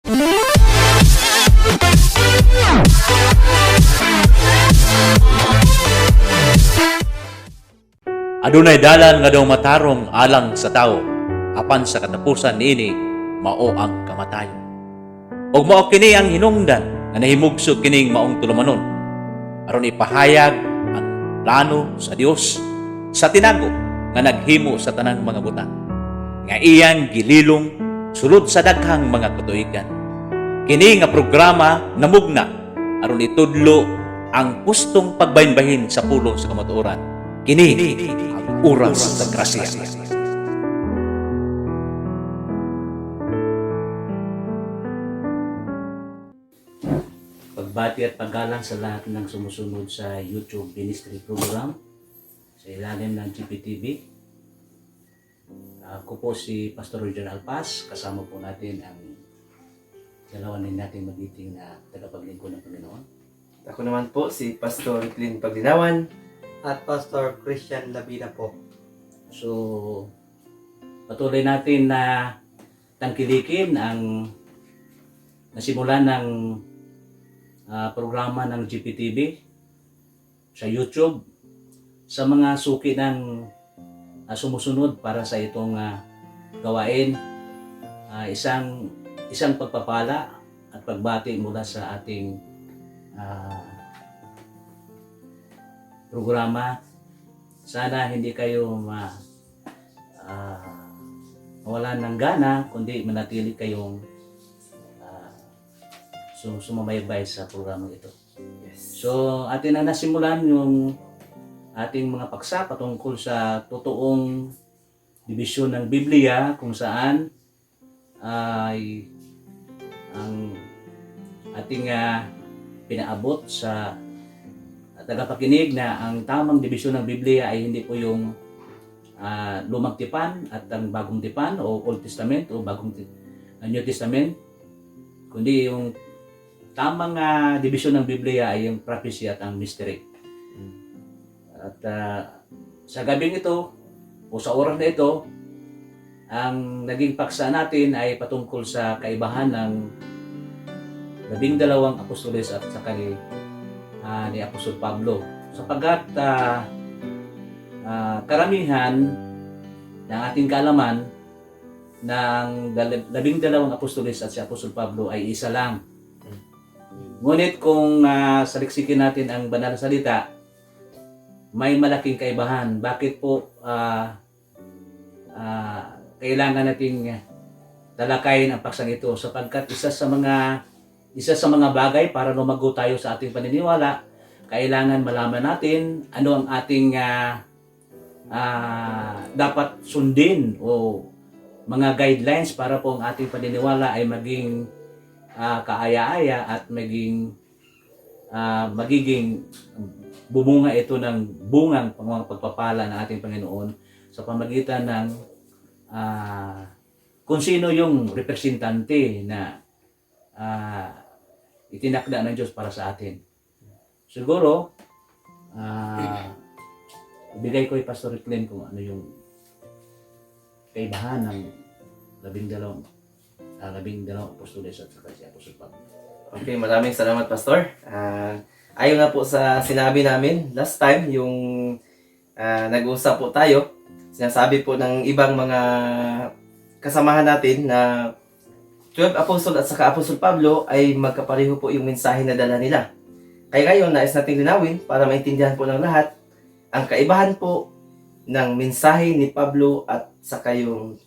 Adunay dalan nga daw matarong alang sa tao, apan sa katapusan niini mao ang kamatayon. Ug mao kini ang hinungdan nga nahimugso kining maong tulumanon aron ipahayag ang plano sa Dios sa tinago nga naghimo sa tanang mga butang nga iyang gililong sulod sa daghang mga katuigan. Kini nga programa namugna aron itudlo ang pustong pagbahinbahin sa pulong sa kamatuoran. Kini ang oras sa grasya. Pagbati at paggalang sa lahat ng sumusunod sa YouTube Ministry Program sa ilalim ng GPTV. Ako po si Pastor Roger Alpas. Kasama po natin ang dalawa din natin magiting na tagapaglingkod ng Panginoon. Ako naman po si Pastor Clint Paglinawan at Pastor Christian Labina po. So, patuloy natin na tangkilikin ang nasimulan ng programa ng GPTV sa YouTube sa mga suki ng sumusunod para sa itong gawain. Isang pagpapala at pagbati mula sa ating programa. Sana hindi kayo mawalan ng gana, kundi manatili kayong sumabaybay sa programa ito. Yes. So, atin na nasimulan yung ating mga paksa patungkol sa totoong dibisyon ng Biblia kung saan ay ang ating pinaabot sa tagapakinig na ang tamang dibisyon ng Biblia ay hindi po yung Lumang Tipan at ang Bagong Tipan o Old Testament o New Testament, kundi yung tamang dibisyon ng Biblia ay yung prophecy at ang mystery. At sa gabing ito o sa oras na ito, ang naging paksa natin ay patungkol sa kaibahan ng 12 apostoles at saka ni Apostol Pablo. Sapagkat karamihan ng ating kaalaman ng 12 apostoles at si Apostol Pablo ay isa lang. Ngunit kung saliksikin natin ang banal na salita, may malaking kaibahan. Bakit po kailangan nating talakayin ang paksang ito? Sapagkat isa sa mga bagay para lumago tayo sa ating paniniwala, kailangan malaman natin ano ang ating dapat sundin o mga guidelines para po ang ating paniniwala ay maging kaaya-aya at magiging bumunga ito ng bungang pagpapala ng ating Panginoon sa pamagitan ng kung sino yung representante na itinakda ng Diyos para sa atin. Siguro, ibigay ko kay Pastor Clint kung ano yung kaibahan ng 12 apostoles at saka si Apostol Pablo. Okay, maraming salamat Pastor. Ayon nga po sa sinabi namin last time, yung nag-uusap po tayo, sinasabi po ng ibang mga kasamahan natin na 12 apostol at saka Apostol Pablo ay magkapareho po yung mensahe na dala nila. Kaya ngayon, nais nating linawin para maintindihan po ng lahat ang kaibahan po ng mensahe ni Pablo at saka yung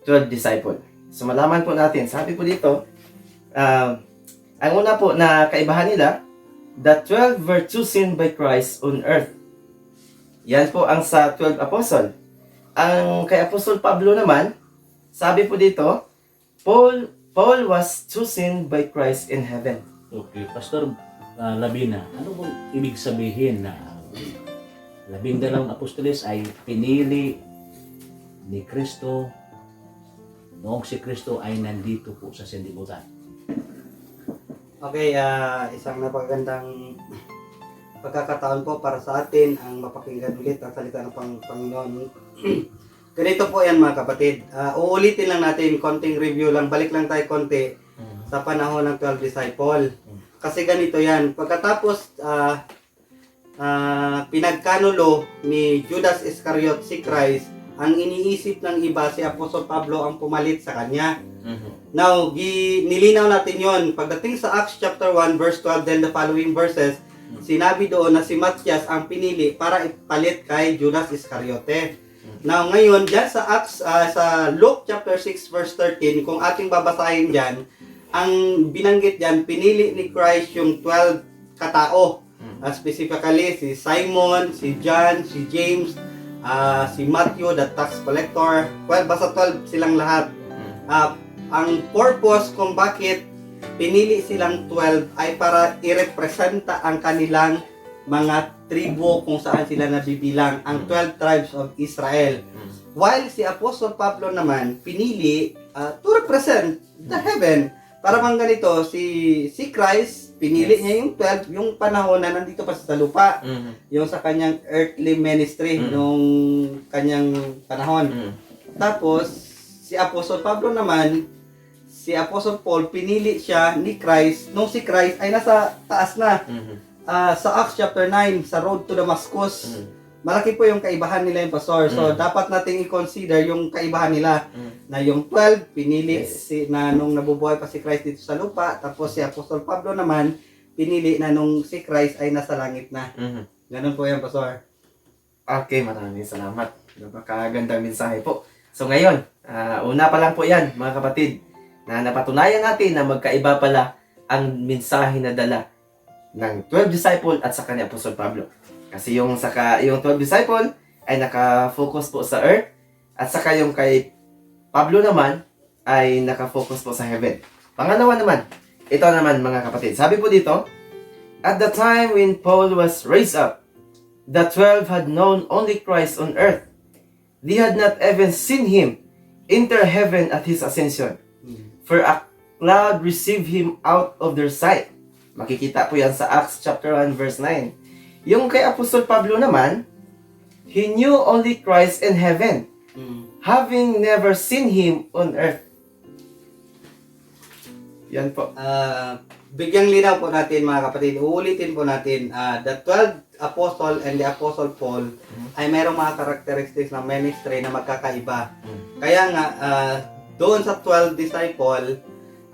12 disciple. So malaman po natin, sabi po dito, ang una po na kaibahan nila, the 12 were chosen by Christ on earth. Yan po ang sa 12 apostle. Ang kay Apostol Pablo naman, sabi po dito, Paul was chosen by Christ in heaven. Okay, Pastor Labina, ano bang ibig sabihin na 12 apostoles ay pinili ni Kristo noong si Kristo ay nandito po sa sanlibutan? Okay, isang napagandang pagkakataon po para sa atin ang mapakinggan ulit ang salita ng Panginoon. Ganito po yan mga kapatid. Uulitin lang natin, konting review lang, balik lang tayo konti sa panahon ng 12 disciple. Kasi ganito yan, pagkatapos pinagkanulo ni Judas Iscariot si Christ, ang iniisip ng iba si Apostol Pablo ang pumalit sa kanya. Now, nilinaw natin yon pagdating sa Acts chapter 1 verse 12 then the following verses, sinabi doon na si Matthias ang pinili para ipalit kay Judas Iscariote. Now, ngayon, dyan sa Acts, sa Luke chapter 6 verse 13, kung ating babasahin dyan, ang binanggit dyan, pinili ni Christ yung 12 katao. Specifically, si Simon, si John, si James, si Matthew, the tax collector. Well, basta 12 silang lahat. Ang purpose kung bakit pinili silang 12 ay para i-representa ang kanilang mga tribo kung saan sila nabibilang, ang 12 tribes of Israel. While si Apostol Pablo naman pinili to represent the heaven. Para bang ganito, si Christ, pinili niya yung 12, yung panahon na nandito pa sa lupa, yung sa kanyang earthly ministry, nung kanyang panahon. Tapos, si Apostol Pablo naman, si Apostle Paul, pinili siya ni Christ nung si Christ ay nasa taas na. Sa Acts chapter 9, sa road to Damascus, malaki po yung kaibahan nila yung pastor. So, dapat nating i-consider yung kaibahan nila. Na yung 12, pinili na nung nabubuhay pa si Christ dito sa lupa. Tapos si Apostle Pablo naman, pinili na nung si Christ ay nasa langit na. Ganun po yung pastor. Okay, maraming salamat. Napakagandang mensahe po. So ngayon, una pa lang po yan, mga kapatid, na napatunayan natin na magkaiba pala ang mensahe na dala ng 12 disciple at saka ni Apostol Pablo. Kasi yung 12 disciple ay naka-focus po sa earth at saka yung kay Pablo naman ay naka-focus po sa heaven. Pangalawa naman, ito naman mga kapatid. Sabi po dito, at the time when Paul was raised up, the 12 had known only Christ on earth. They had not even seen him enter heaven at his ascension. For a cloud received him out of their sight. Makikita po yan sa Acts chapter 1 verse 9. Yung kay Apostol Pablo naman, he knew only Christ in heaven, having never seen him on earth. Yan po. Bigyang linaw po natin mga kapatid, uulitin po natin, the 12 apostle and the apostle Paul ay mayroong mga characteristics ng ministry na magkakaiba. Kaya nga, doon sa 12 disciple,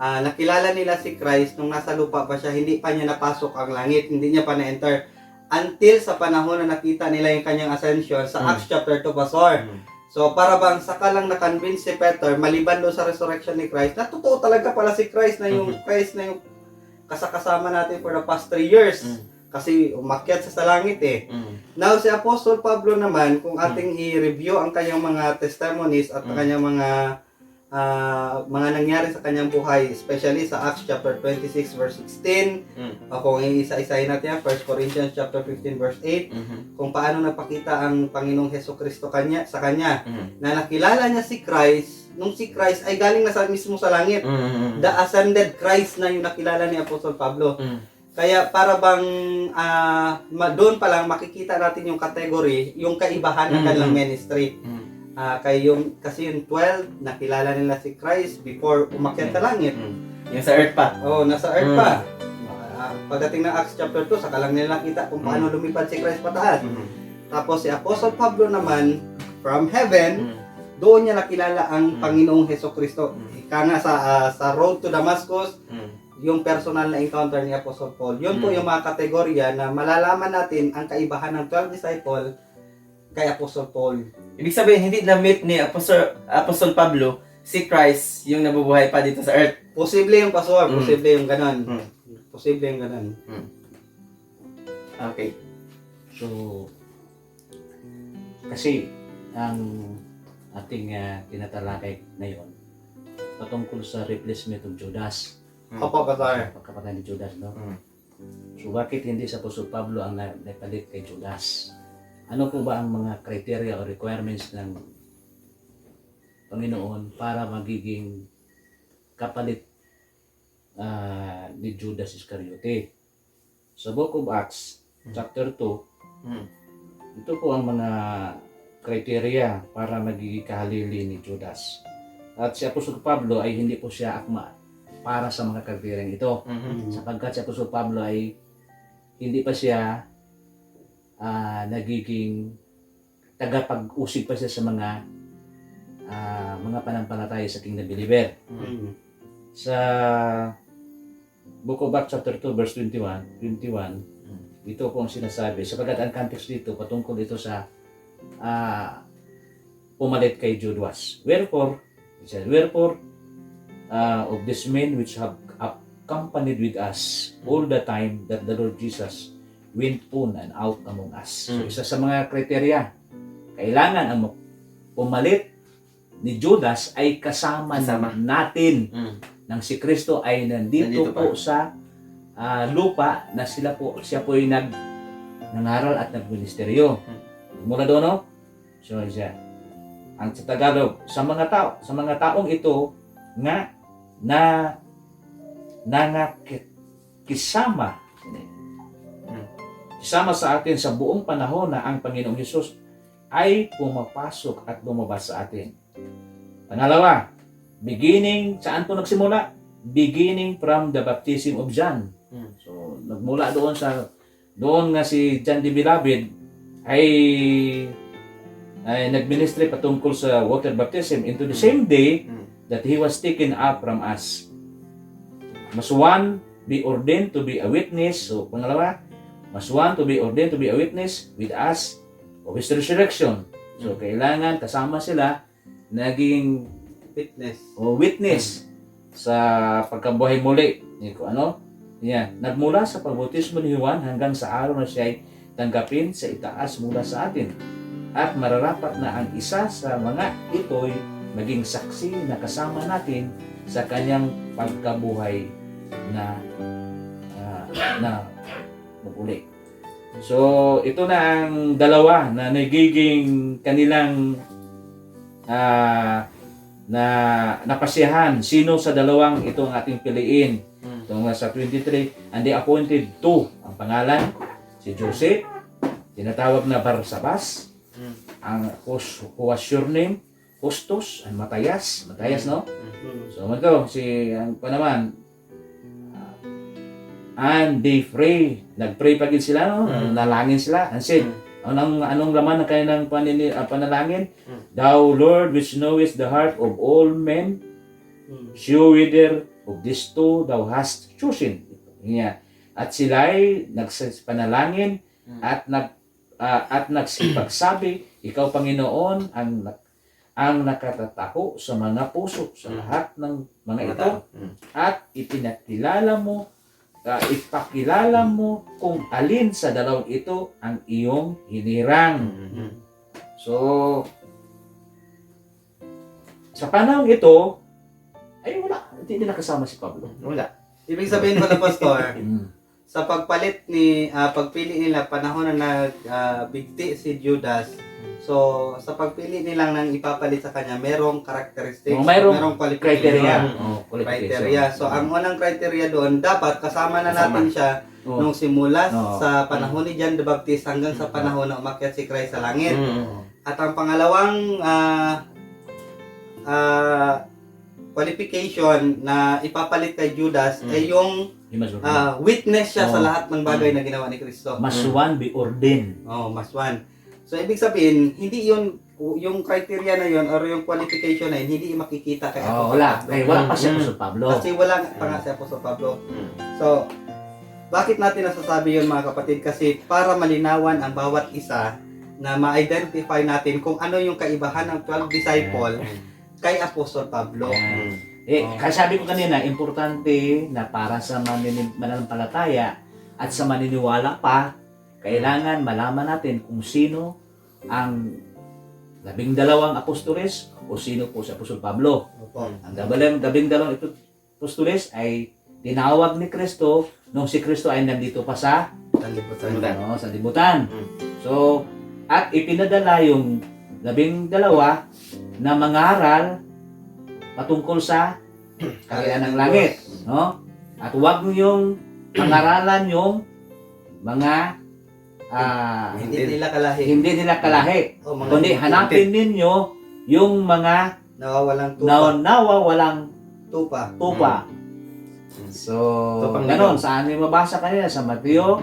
nakilala nila si Christ nung nasa lupa pa siya, hindi pa niya napasok ang langit, hindi niya pa na-enter. Until sa panahon na nakita nila yung kanyang ascension sa Acts chapter 2, Pastor. So, para bang saka lang na-convince si Peter, maliban doon sa resurrection ni Christ, na totoo talaga pala si Christ na yung Christ na yung kasakasama natin for the past 3 years. Kasi umakyat sa langit eh. Now, si Apostol Pablo naman, kung ating i-review ang kanyang mga testimonies at kanyang mga nangyari sa kanyang buhay, especially sa Acts chapter 26 verse 16, o kung isa-isahin natin yan, 1 Corinthians chapter 15 verse 8, kung paano napakita ang Panginoong Hesukristo sa kanya, na nakilala niya si Christ, nung si Christ ay galing na mismo sa langit. The ascended Christ na yung nakilala ni Apostol Pablo. Kaya para bang doon pa lang makikita natin yung category, yung kaibahan ng kanilang ministry. Kasi yung 12, nakilala nila si Christ before umakyat sa langit. Yung sa earth pa. Oh, nasa earth pa. Pagdating ng Acts chapter 2, saka lang nila nakita kung paano lumipad si Christ pataas. Tapos si Apostle Pablo naman, from heaven, doon niya nakilala ang Panginoong Hesukristo. Ika nga sa road to Damascus, yung personal na encounter ni Apostle Paul. Yun po yung mga kategorya na malalaman natin ang kaibahan ng 12 disciple kay Apostle Paul. Ibig sabihin, hindi na-meet ni Apostol Pablo si Christ yung nabubuhay pa dito sa earth. Posible yung pastor, posible yung ganon. Posible yung ganon. Okay. So, kasi ang ating tinatalakay ngayon patungkol sa replacement of Judas. Opo, pastor. Pagkapatay ni Judas, no? So, bakit hindi sa Apostol Pablo ang napalit kay Judas? Ano po ba ang mga criteria o requirements ng Panginoon para magiging kapalit ni Judas Iscariote? Sa Book of Acts, chapter 2, ito po ang mga criteria para magiging kahalili ni Judas. At si Apostol Pablo ay hindi po siya akma para sa mga kriteryang ito. Sapagkat si Apostol Pablo ay hindi pa siya nagiging tagapag-usig pa siya sa mga panampalataya sa Kingdom Believer. Sa Book of Acts chapter 2 verse 21, ito po ang sinasabi. Sapagkat ang context dito patungkol ito sa pumalit kay Judas. Wherefore, it says, of these men which have accompanied with us all the time that the Lord Jesus went on and out among us. So, isa sa mga kriteria, kailangan ang pumalit ni Judas ay kasama natin nang si Kristo ay nandito po sa lupa na siya po ay nangaral at nagministeryo. Mula doon, no? So, siya. Ang sa Tagalog, sa mga taong ito nga kisama sa atin sa buong panahon na ang Panginoong Hesus ay pumapasok at lumabas sa atin. Pangalawa, saan po nagsimula? Beginning from the baptism of John. So, nagmula doon nga si John the Beloved ay nagministry patungkol sa water baptism into the same day that he was taken up from us. Must one be ordained to be a witness. So, pangalawa, must one to be ordained to be a witness with us of his resurrection. So, kailangan kasama sila naging witness sa pagkabuhay muli. Nagmula sa pagbautismo ni Juan hanggang sa araw na siya ay tanggapin sa itaas mula sa atin. At mararapat na ang isa sa mga ito'y maging saksi na kasama natin sa kanyang pagkabuhay na muli. So, ito na ang dalawa na nagiging kanilang napasiyahan. Sino sa dalawang ito ang ating piliin? Ito nga sa 23, and they appointed two. Ang pangalan, si Joseph, tinatawag na Barsabas, ang who was surnamed Justus, and Matthias, no? So, ang panaman, and they pray, nagpray pa din sila, no? Nalangin sila, and said, anong laman ng kanilang panalangin? Thou Lord, which knowest the heart of all men, show whether of these two thou hast chosen. At sila'y nagpanalangin at nagsipagsabi, ikaw Panginoon ang nakatataho sa mga puso sa lahat ng mga ito, at ipakilala mo kung alin sa dalawang ito ang iyong hinirang. So, sa panahon ito, ay wala, hindi nila kasama si Pablo. Wala. Ibig sabihin ko na, Pastor, sa pagpili nila, panahon na nagbigti si Judas, so sa pagpili nilang nang ipapalit sa kanya, merong characteristics, merong criteria. Criteria. So ang unang criteria doon, dapat kasama na natin siya nung simula sa panahon ni John the Baptist hanggang sa panahon na umakyat si Christ sa langit. At ang pangalawang qualification na ipapalit kay Judas ay yung witness siya sa lahat ng bagay na ginawa ni Kristo. Must one be ordained. Must one. So, ibig sabihin, hindi yung criteria na yun or yung qualification na yun, hindi makikita kay Apostol Pablo. Wala pa si Apostol Pablo. Kasi wala pa nga si Apostol Pablo. So, bakit natin nasasabi yun, mga kapatid? Kasi para malinawan ang bawat isa na ma-identify natin kung ano yung kaibahan ng 12 disciple kay Apostol Pablo. Kaya sabi ko kanina, importante na para sa mananampalataya at sa maniniwala pa, kailangan malaman natin kung sino ang 12 apostoles o sino po si Apostol Pablo. Ang 12 apostoles ay tinawag ni Kristo nung si Kristo ay nandito pa sa sanlibutan. So, at ipinadala yung 12 na mangaral patungkol sa kaharian ng langit, no? At huwag yung pangaralan yung mga hindi nila kalahi. Kundi hanapin ninyo yung mga nawawalang tupa. So, So, pang ganon, ligaw. saan yung mabasa kanina? Sa Mateo,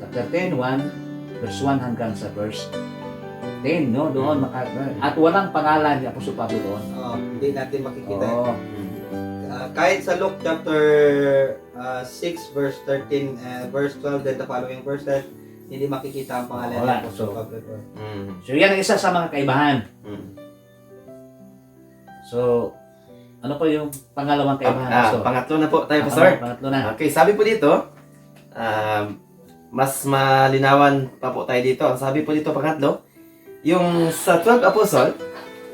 chapter 10, 1, verse 1 hanggang sa verse 10, no? Doon, at walang pangalan ni Apostol Pablo doon. Hindi natin makikita. Oo. Kahit sa Luke chapter 6 verse 13, verse 12, then the following verses, hindi makikita ang pangalan Wala. ni Apostol Pablo doon. So, yan ang isa sa mga kaibahan. So, ano po yung pangalawang kaibahan? Pastor? Pangatlo na po tayo, Pastor. Pangatlo na. Okay, sabi po dito, mas malinawan pa po tayo dito. Ang sabi po dito, pangatlo, yung sa 12 apostle,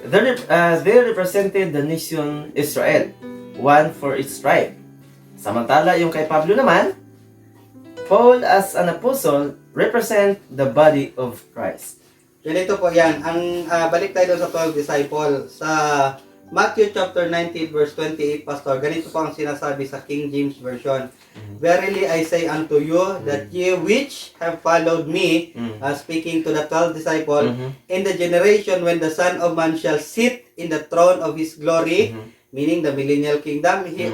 they represented the nation Israel, one for each tribe. Samantala, yung kay Pablo naman, Paul as an apostle represent the body of Christ. Ganito po yan. Balik tayo doon sa 12 disciple. Sa Matthew chapter 19 verse 28, Pastor, ganito po ang sinasabi sa King James Version. Verily I say unto you that ye which have followed me, speaking to the 12 disciples, in the generation when the Son of Man shall sit in the throne of his glory, meaning the millennial kingdom, ye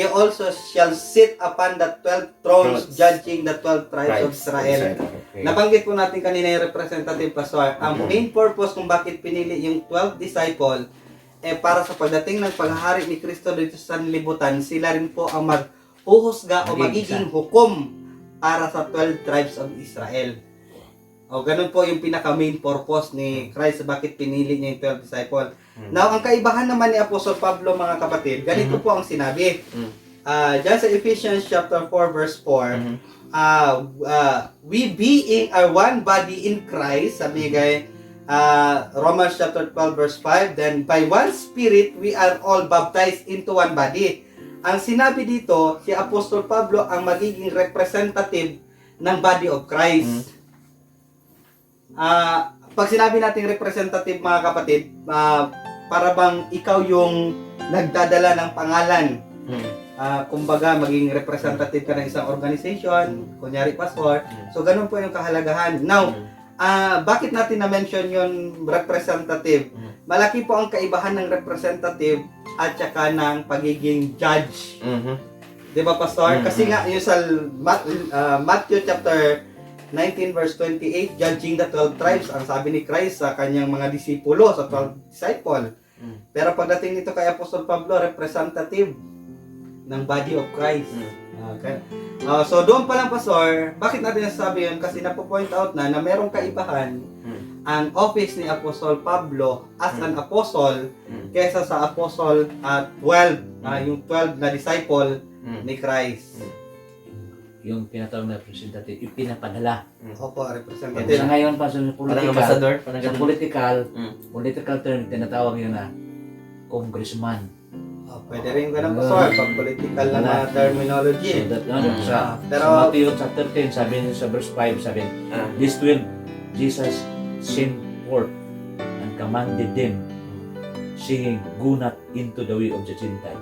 also shall sit upon the 12 thrones, judging the 12 tribes of Israel. Okay. Nabanggit po natin kanina yung representative, Pastor. Ang main purpose kung bakit pinili yung 12 disciple, para sa pagdating ng paghahari ni Kristo dito sa sanlibutan, sila rin po ang maghuhusga o magiging hukom para sa 12 tribes of Israel. O ganun po yung pinaka-main purpose ni Christ bakit pinili niya yung 12 disciple. Now, ang kaibahan naman ni Apostol Pablo, mga kapatid, ganito po ang sinabi. Diyan sa Ephesians chapter 4 verse 4, we being are one body in Christ, sabi niya Romans chapter 12 verse 5, then by one spirit we are all baptized into one body. Ang sinabi dito, si Apostol Pablo ang magiging representative ng body of Christ. Pag sinabi nating representative, mga kapatid, para bang ikaw yung nagdadala ng pangalan. Kumbaga, maging representative ka ng isang organization, kunyari pastor. So, ganun po yung kahalagahan. Now, bakit natin na-mention yung representative? Malaki po ang kaibahan ng representative at saka ng pagiging judge. Di ba, Pastor? Kasi nga, yung sa Matthew chapter 19 verse 28, judging the 12 tribes, ang sabi ni Christ sa kanyang mga disipulo, sa 12 disciple. Pero pagdating nito kay Apostol Pablo, representative ng body of Christ. Okay. So doon pa lang, Pastor, bakit natin nasasabi yun? Kasi napo-point out na merong kaibahan ang office ni Apostol Pablo as an apostle kaysa sa apostle 12, yung 12 na disciple ni Christ. Yung tinatawag na representative, yung pinapadala. Opo, Sa representative. ngayon pa sa Parang political, ambassador. political term, tinatawag yun na congressman. Pwede rin ganun, Pastor, pag political na mga terminology. So that, Pero, sa Matthew chapter 10, sabi niya sa verse 5, sabi, this 12, Jesus sent forth and commanded them, saying, go not into the way of the Gentile.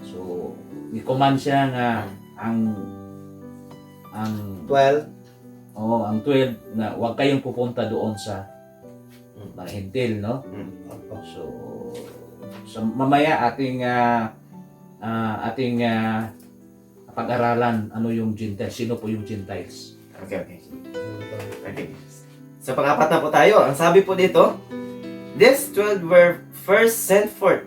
So, i-command siya nga ang 12. ang 12 na huwag kayong pupunta doon sa mga Hentil, no? So mamaya ating pag-aralan ano yung Gentiles, sino po yung Gentiles. Okay. So pang-apat na po tayo. Ang sabi po dito, these 12 were first sent forth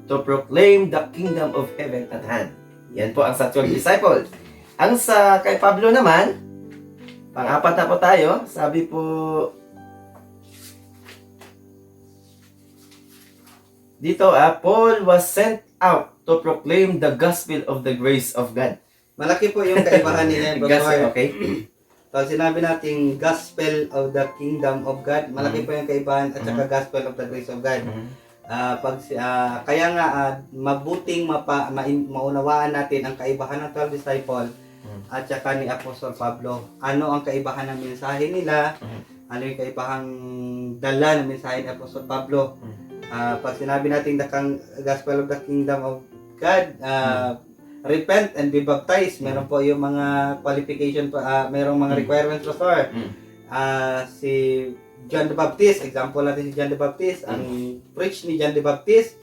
to proclaim the kingdom of heaven at hand. Yan po ang sa 12 disciples. Ang sa kay Pablo naman, pang-apat na po tayo, sabi po dito, Paul was sent out to proclaim the gospel of the grace of God. Malaki po yung kaibahan nila, Pastor. Okay. So, sinabi natin gospel of the kingdom of God. Malaki po yung kaibahan at saka gospel of the grace of God. Kaya nga mabuting maunawaan natin ang kaibahan ng 12 disciple at saka ni Apostol Pablo. Ano ang kaibahan ng mensahe nila? Ano yung kaibahang dala ng mensahe ni Apostol Pablo? Pag sinabi natin the gospel of the kingdom of God, repent and be baptized. Meron po yung mga qualification, merong mga requirements, Pastor. Si John the Baptist, example natin si John the Baptist, ang preach ni John the Baptist,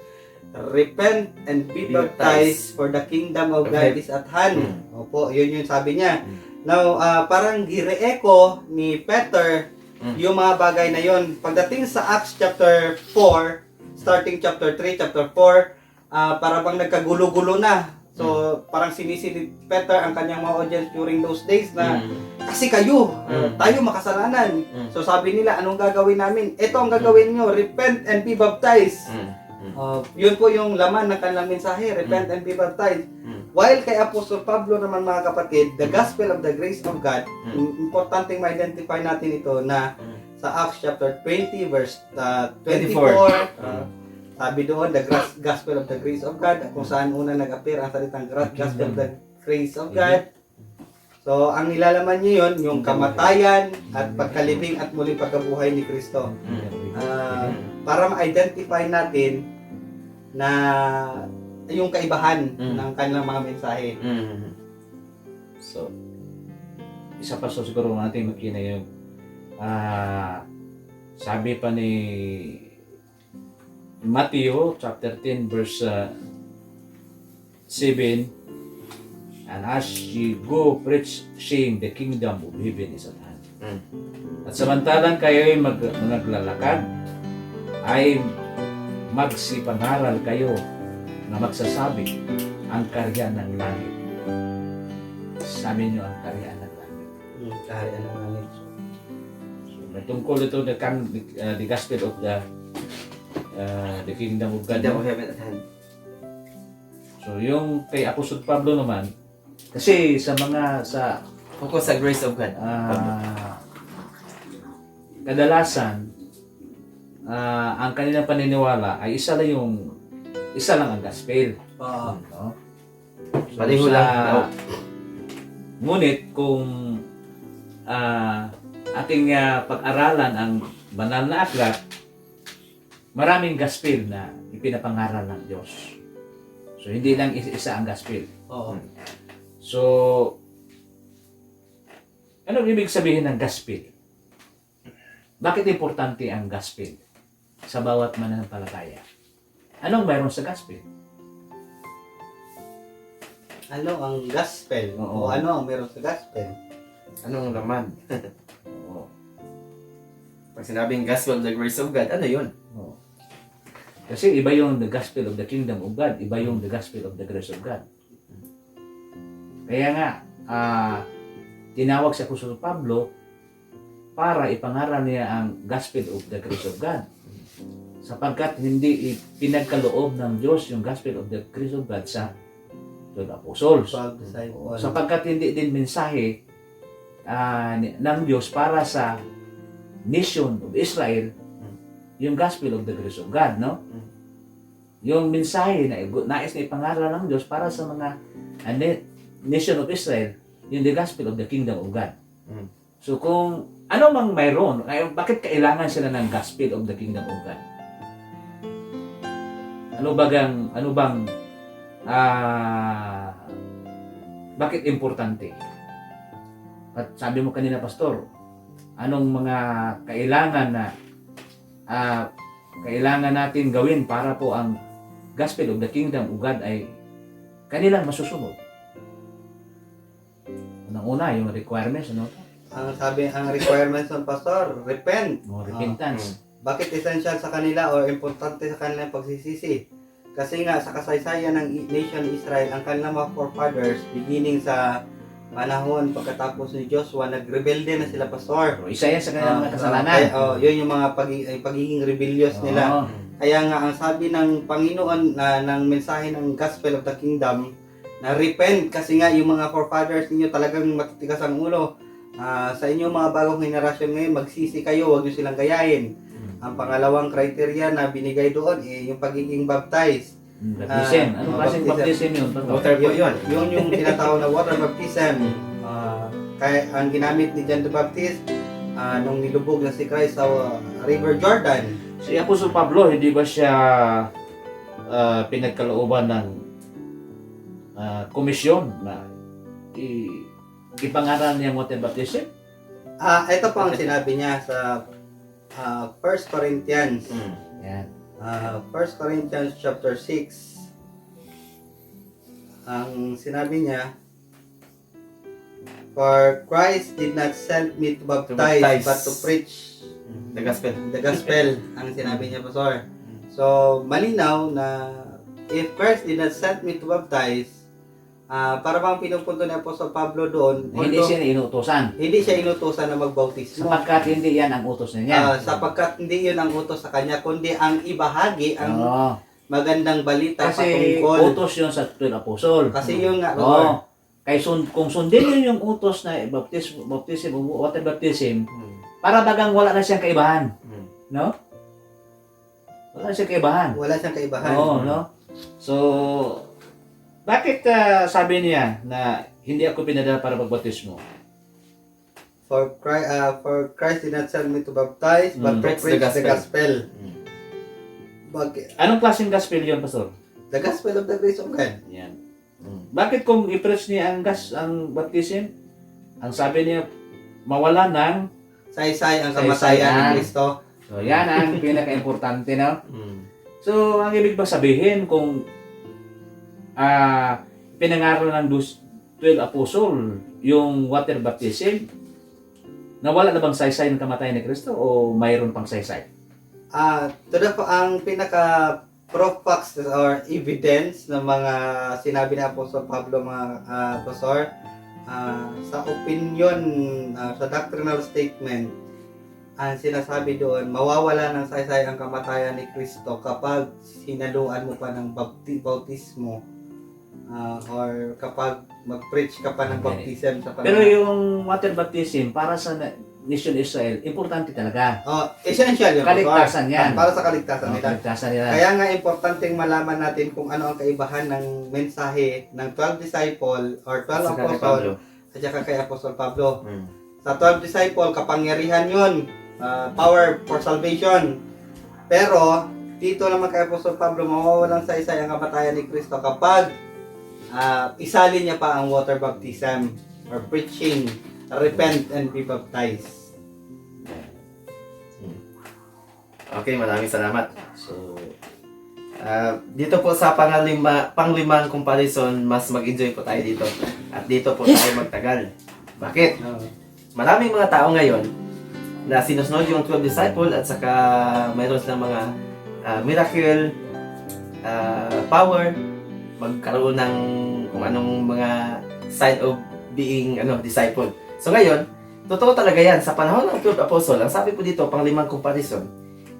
repent and be baptized for the kingdom of God is at hand. Opo, yun yung sabi niya. Now, parang gire-echo ni Peter yung mga bagay na yon. Pagdating sa Acts chapter 4, starting chapter 3, chapter 4, para bang nagkagulo-gulo na. So, parang sinisilid Peter ang kanyang mga audience during those days na kasi kayo, tayo makasalanan. So, sabi nila, anong gagawin namin? Ito ang gagawin nyo, repent and be baptized. Yun po yung laman ng kanilang mensahe, repent and be baptized. While kay Apostol Pablo naman mga kapatid, the gospel of the grace of God, importanteng ma-identify natin ito na sa Acts chapter 20 verse 24, sabi doon, the gospel of the grace of God, kung saan una nag-appear ang salitang gospel of the grace of God. So, ang nilalaman niyo yun, yung kamatayan at pagkalibing at muling pagkabuhay ni Kristo. Para ma-identify natin na yung kaibahan ng kanilang mga mensahe. So, isa pa so siguro natin makina yung sabi pa ni Matthew chapter 10 verse 7, and as ye go preach saying the kingdom of heaven is at hand. At samantalang kayo ay maglalakad, ay magsipangaral kayo na magsasabi ang karya ng langit. Sabi nyo ang karya ng langit. Karya ng langit. So, may tungkol ito the gospel of the kingdom of God. Kingdom of heaven at hand. So yung kay Apostol Pablo naman, kasi sa Focus sa grace of God. kadalasan ang kanilang paniniwala ay isa lang ang gospel. No? So, Baliho lang. Ngunit kung ating pag-aralan ang banal na aklat, maraming gospel na ipinapangaral ng Diyos. So hindi lang isa ang gospel. So ano ibig sabihin ng gospel? Bakit importante ang gospel sa bawat mananampalataya? Anong mayroon sa gospel? Ano ang gospel? Oo. O ano ang meron sa gospel? Anong laman? Oo. Pag sinabing gospel of the grace of God, ano yun? Oo. Kasi iba yung the gospel of the kingdom of God, iba yung the gospel of the grace of God. Kaya nga, tinawag si Apostol Pablo para ipangaral niya ang gospel of the grace of God. Sapagkat hindi pinagkaloob ng Diyos yung gospel of the grace of God sa 12 apostles. Sapagkat hindi din mensahe ng Diyos para sa nation of Israel yung gospel of the grace of God, no? Yung mensahe na nais na ipangaral ng Diyos para sa mga nation of Israel, yung the gospel of the kingdom of God. So kung ano mang mayroon, bakit kailangan sila ng gospel of the kingdom of God? Bakit importante? At sabi mo kanina, Pastor, anong mga kailangan natin gawin para po ang gospel of the kingdom of God ay kanilang masusunod? Unang-una, yung requirements, ano? Ang requirements ng pastor, repent. Repentance. Bakit essential sa kanila o importante sa kanilang pagsisisi? Kasi nga sa kasaysayan ng nation Israel, ang kanilang mga forefathers, beginning sa panahon pagkatapos ni Joshua, nagrebelde na sila, pastor. So, isa yan sa kanilang mga kasalanan. Yun yung mga pagiging rebellious nila. Kaya nga ang sabi ng Panginoon ng mensahe ng gospel of the kingdom na repent, kasi nga yung mga forefathers ninyo talagang matitigas ang ulo. Sa inyo mga bagong henerasyon ngayon, magsisi kayo, huwag nyo silang gayahin. Ang pangalawang criteria na binigay doon yung pagiging baptized. Baptism. Anong klaseng baptism yun? Water po yun. Yung tinatawag na water baptism. Kaya ang ginamit ni John the Baptist nung nilubog na si Christ sa River Jordan. Si Apostol Pablo, hindi ba siya pinagkalooban ng komisyon na ipangaral niya ang water baptism? Ito po ang sinabi niya sa 1 Corinthians Yan. 1 Corinthians chapter 6, ang sinabi niya, "For Christ did not send me to baptize, baptize. but to preach The gospel. the gospel." Ang sinabi niya, Pastor. So, malinaw na if Christ did not send me to baptize, para bang pinupunto ni Apostol Pablo doon, Hindi siya inuutosan. hindi siya inutusan na magbautismo. Sapagkat hindi yan ang utos niya. Sapagkat hindi yun ang utos sa kanya, kundi ang ibahagi ang Oo. magandang balita Kasi patungkol. utos yun sa 12 apostol. Kasi yun nga, Oo. Pastor. Kaya kung sundin yun yung utos na baptism, water baptism, para bagang wala na siyang kaibahan. No? Wala na siyang kaibahan. Wala siyang kaibahan. Oo, no? So, bakit sabi niya na hindi ako pinadala para magbaptismo? For Christ did not send me to baptize, but to Preach preach the the gospel. Anong klaseng gospel yun, Pastor? The gospel of the grace of God. Yan. Bakit kung i-preach niya ang baptism, ang sabi niya, mawala ng, Saysay ang Saysay kamatayan ni ang- Kristo. so yan ang pinaka-importante, no? So, ang ibig ba sabihin kung pinangaral ng 12 apostol yung water baptism, nawala na bang saysay ng kamatayan ni Kristo o mayroon pang saysay? Ang pinaka proof facts or evidence ng mga sinabi ni Apostol Pablo, mga pastor, sa opinion, sa doctrinal statement, ang sinasabi doon, mawawala ng saysay ang kamatayan ni Kristo kapag sinaluan mo pa ng bautismo, or kapag mag-preach ka pa ng baptism sa Pero yung water baptism para sa nation Israel, importante talaga. essential yun. Kaligtasan yan. Para sa kaligtasan nila. Kaligtasan nila. Kaya nga importanteng malaman natin kung ano ang kaibahan ng mensahe ng 12 disciple or 12 apostle at saka kay Apostol Pablo. Sa 12 disciple, kapangyarihan yun. Power for salvation. Pero, dito naman kay Apostol Pablo, mawawalang saysay ang kamatayan ni Kristo kapag isalin niya pa ang water baptism or preaching, repent and be baptized. Okay, maraming salamat. So, dito po sa panglimang comparison, mas mag-enjoy po tayo dito. At dito po tayo magtagal. Bakit? Maraming mga tao ngayon na sinusunod yung 12 disciple at saka mayroon silang mga miracle, power, magkaroon ng kung anong mga sign of being disciple. So ngayon, totoo talaga yan. Sa panahon ng 12 apostle, ang sabi po dito, panglimang comparison,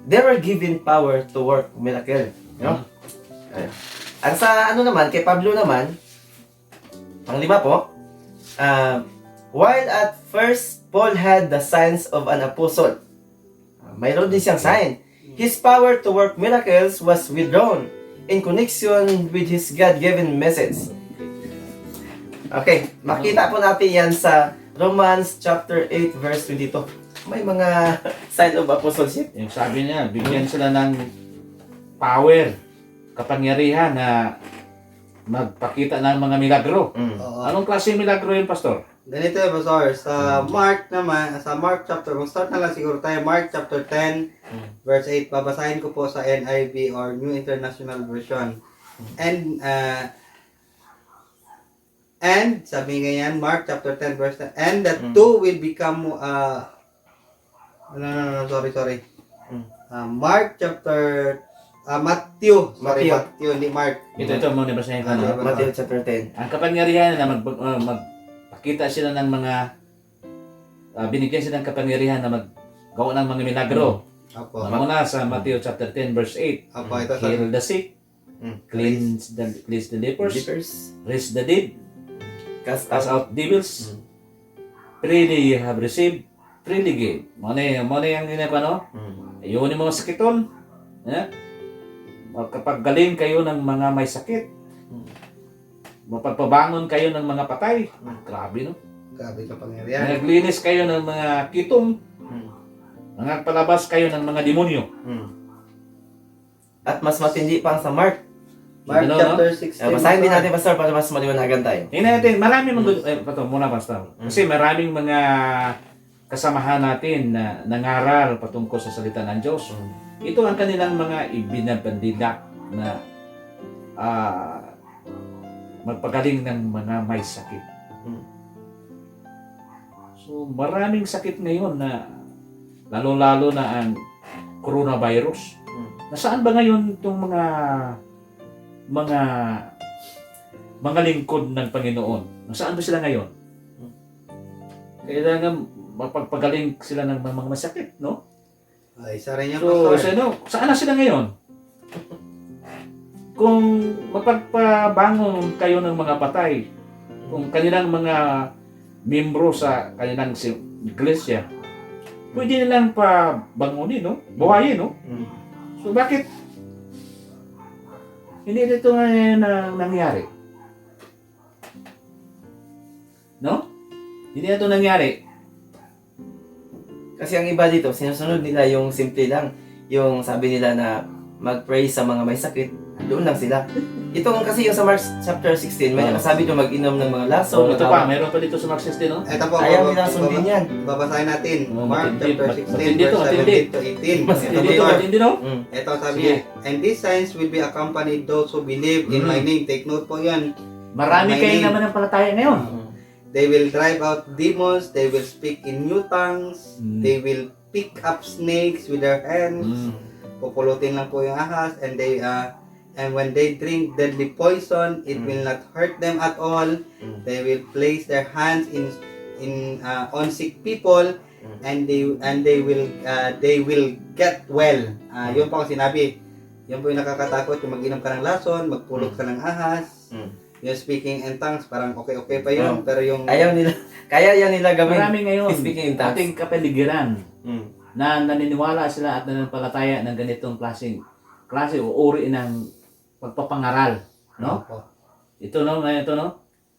they were given power to work miracle. No? Ang sa naman, kay Pablo naman, panglima po, while at first Paul had the signs of an apostle, mayroon din siyang sign. His power to work miracles was withdrawn in connection with his God-given message. Okay, makita po natin yan sa Romans chapter 8 verse 22. May mga sign of apostleship. Yung sabi niya, bigyan sila ng power, kapangyarihan na magpakita ng mga milagro. Oo. Anong klase milagro yun, Pastor? Ganito yun, Pastor. Sa Mark naman, sa Mark chapter, mag-start na lang siguro tayo, Mark chapter 10, verse 8. Babasahin ko po sa NIV or New International Version. And sabi nga yan, Mark chapter 10, verse 10, and the two will become, sorry. Mark chapter, Matthew, Matthew, hindi Mark. Ito mo, nabasahin ko. Ano? Matthew chapter 10. Ang kapangyarihan na magpakita sila ng mga, binigyan sila ng kapangyarihan na maggawa ng mga milagro. Apo. Muna sa Matthew chapter 10 verse 8. Apo, ito sa Heal the sick, cleanse the lepers, raise the dead, cast out devils, freely you have received, freely give. Muna yung ginagawa, ayun yung mga sakiton. Magkapaggaling kayo ng mga may sakit. Mapagpabangon kayo ng mga patay. Grabe, no? Grabe kapangyarihan. Naglinis kayo ng mga kitong. Nagpalabas kayo ng mga demonyo. At mas matindi pa ang sa Mark. Mark Ano, chapter 16. Basahin din natin, Pastor, para mas maliwanagan tayo. Tingnan natin, maraming mga pato muna, Pastor. Kasi maraming mga kasamahan natin na nangaral patungkol sa salita ng Diyos. Ito ang kanilang mga ibinabandila na magpagaling ng mga may sakit. So maraming sakit ngayon na lalo-lalo na ang coronavirus. Nasaan ba ngayon itong mga lingkod ng Panginoon? Nasaan ba sila ngayon? Kailangan mapagpagaling sila ng mga masakit, no? Ay, isa rin yan, So, Pastor. saan na sila ngayon? Kung mapagpabangon kayo ng mga patay, kung kanilang mga membro sa kanilang iglesia, pwede nilang pabangunin, no? Buhayin, no? So, bakit hindi dito ngayon nangyari? No? Hindi na ito nangyari. Kasi ang iba dito, sinusunod nila yung simple lang. Yung sabi nila na mag-pray sa mga may sakit, doon lang sila. Ito kasi yung sa Mark chapter 16, may nakasabi doon mag-inom ng mga laso. So, ito pa, meron pa dito sa Mark 16, no? Ito po, Ayaw nila sundin yan. babasahin natin. Oh, Mark matindi. chapter 16, Matindi to, verse matindi. 17 to 18. Mas Ito, Hindi Ito, to, Pastor. hindi, no? Ito sabi Sige. niya, and these signs will be accompanied those who believe in my name. Take note po yan. Marami My kayo name. naman ang palataya ngayon. They will drive out demons. They will speak in new tongues. Mm. They will pick up snakes with their hands. Pupulutin lang po yung ahas. And when they drink deadly poison, it will not hurt them at all. They will place their hands on sick people, and they will get well. Yun po ang sinabi. Yun po yung nakakatakot, yung mag-inom ka ng lason, magpulot ka ng ahas. Yung speaking in tongues, parang okay pa yun. Pero yung Ayaw nila, kaya yan nila gawin. Marami ngayon, Speaking in tongues. ating kapaligiran, Mm. na naniniwala sila at nananampalataya ng ganitong klase o uri ng pagpapangaral, no? Ito no.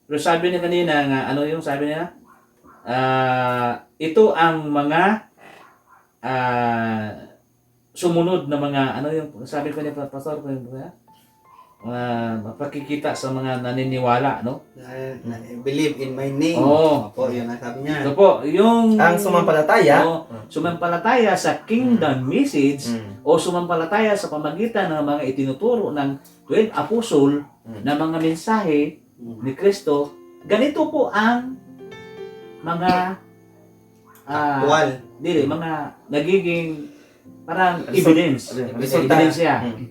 Pero sabi niya kanina nga ano yung sabi niya? Ito ang mga sumunod na mga ano yung sabi ko niya pastor ko mapakikita sa mga naniniwala, no? believe in my name. Oo. Opo, yun ang sabi niya. Ito po, yung Ang sumampalataya, sumampalataya sa kingdom message o sumampalataya sa pamagitan ng mga itinuturo ng 12 apostol na mga mensahe ni Kristo, ganito po ang mga Actual. mga nagiging parang evidence, Resulta. ebidensya Mm.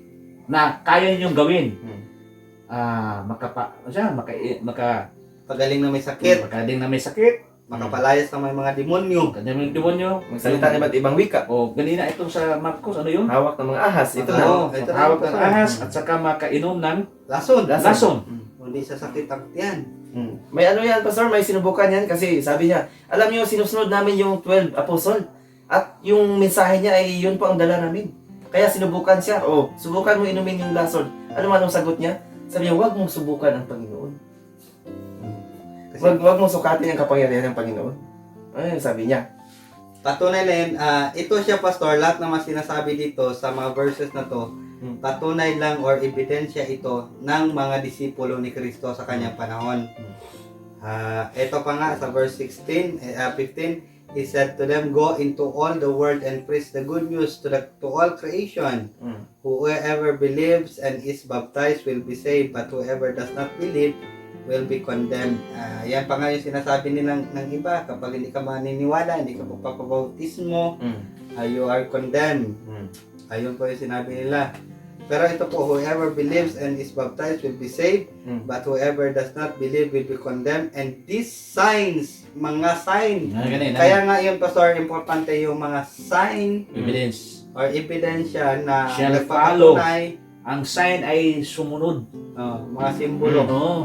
na kaya ninyong gawin. Mm. Pagaling na may sakit, Makading na may sakit, makapalayas na may mga demonyo. kanyang demonyo, Magsalita ng iba't ibang wika. o ganina ito sa Marcos, ano yun? Hawak ng mga ahas. Ito na. Oo, Ito na hawak yung ng kasama. ahas at saka makainom ng Lason. lason. Hindi sa sakit ang tiyan. May ano yan, Pastor, may sinubukan yan kasi sabi niya, alam niyo, sinusunod namin yung 12 apostol at yung mensahe niya ay yun po ang dala namin. Kaya sinubukan siya, subukan mo inumin yung lason. Ano man ang sagot niya? Sabi niya, huwag mong subukan ang Panginoon. Kasi Huwag mong sukatin ang kapangyarihan ng Panginoon. Ano yung sabi niya? patunay lang, ito siya pastor, lahat ng mga sinasabi dito sa mga verses na to, patunay lang or ebidensya ito ng mga disipulo ni Kristo sa kanyang panahon. Ito pa nga sa verse 15, he said to them, go into all the world and preach the good news to all creation. Whoever believes and is baptized will be saved, but whoever does not believe will be condemned. Yan pa nga yung sinasabi nilang ng iba, kapag hindi ka maniniwala, hindi ka magpapabautismo, you are condemned. Ayun po yung sinabi nila. Pero ito po, whoever believes and is baptized will be saved, but whoever does not believe will be condemned. And these signs, mga sign, kaya nga yun, Pastor, importante yung mga sign Evidence. or ebidensya na Shall nagpapatunay, Ang sign ay sumunod. mga simbolo. Oo.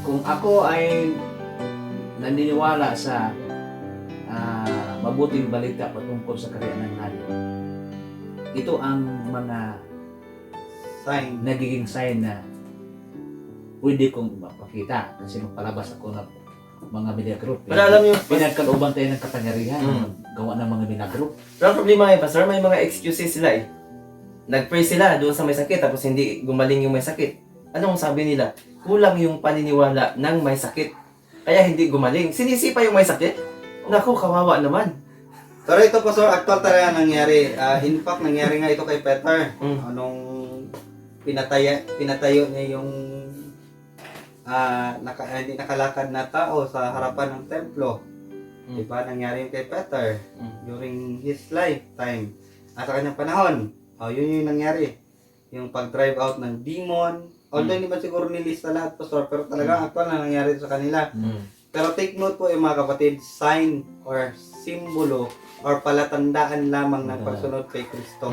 Kung ako ay naniniwala sa mabuting balita patungkol sa kaharian ng hari, ito ang mga Sign. nagiging sign na pwede kong mapakita kasi magpalabas ako ng mga milagro. Pero alam niyo, Pinagkalooban tayo ng kapangyarihan gawa ng mga milagro. pero ang problema ngayon, Pastor, may mga excuses sila eh. Nag-pray sila doon sa may sakit tapos hindi gumaling yung may sakit. Anong sabi nila? Kulang yung paniniwala ng may sakit. Kaya hindi gumaling. Sinisipa yung may sakit. Naku, kawawa naman. Pero ito Pastor, actual talaga nangyari. In fact, nangyari nga ito kay Peter. Anong pinatayo niya yung hindi nakalakad na tao sa harapan ng templo. Diba? Nangyari yung kay Peter during his lifetime. At sa kanyang panahon, yun yung nangyari. Yung pag-drive out ng demon. Although hindi man siguro nilista lahat, Pastor, pero talagang actual na nangyari sa kanila. Pero take note po mga kapatid, sign or simbolo or palatandaan lamang ng pagsunod kay Kristo.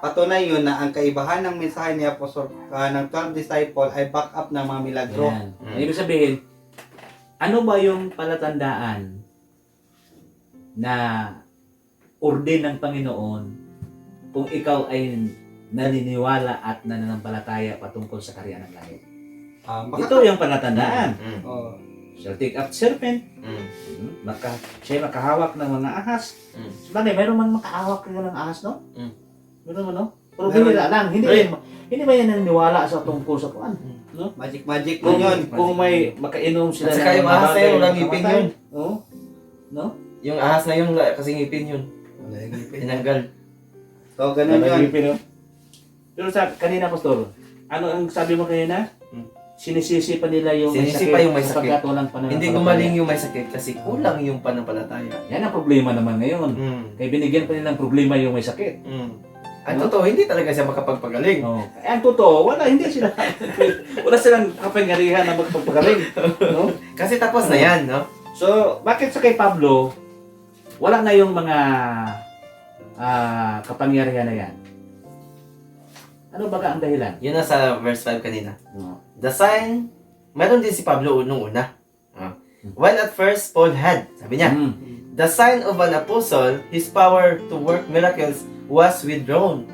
Patunay yun na ang kaibahan ng mensahe ni Apostol ng 12 disciple ay back up ng mga milagro. Yan. Ibig sabihin, ano ba yung palatandaan na orde ng Panginoon kung ikaw ay naniniwala at nananampalataya patungkol sa kaharian ng langit? Ito yung palatandaan. Oh, Shall take up serpent. Siya makahawak ng mga ahas. Sabagay, mayroon man makahawak ng ahas, no? Meron ano? Pero binila lang. Hindi ba yan naniniwala sa tungkol sa kuwan? No? magic lang Kung, yun. kung may makainom sila At saka yung ahas na yun, walang ngipin kamatay. yun. Oo. No? Yung ahas na yun, kasi ngipin yun. Tinanggal. So, ganun yun. Ngipin, no? Pero kanina, Pastor, ano ang sabi mo kanina? Sinisisi pa nila yung Sinisisi pa yung may sakit. sapagkat walang pananampalataya. Hindi gumaling yung may sakit kasi kulang yung panampalataya. Yan ang problema naman ngayon. Kaya binigyan pa nila ng problema yung may sakit. Ang totoo, hindi talaga siya makapagpagaling. No. Ang totoo, hindi sila. Wala silang kapangyarihan na magpagpagaling. No? Kasi tapos na yan, no? So, bakit sa kay Pablo, wala na yung mga kapangyarihan na yan? Ano baga ang dahilan? Yun na sa verse 5 kanina. No. The sign, meron din si Pablo nung una. While at first Paul had, sabi niya, the sign of an apostle, his power to work miracles was withdrawn.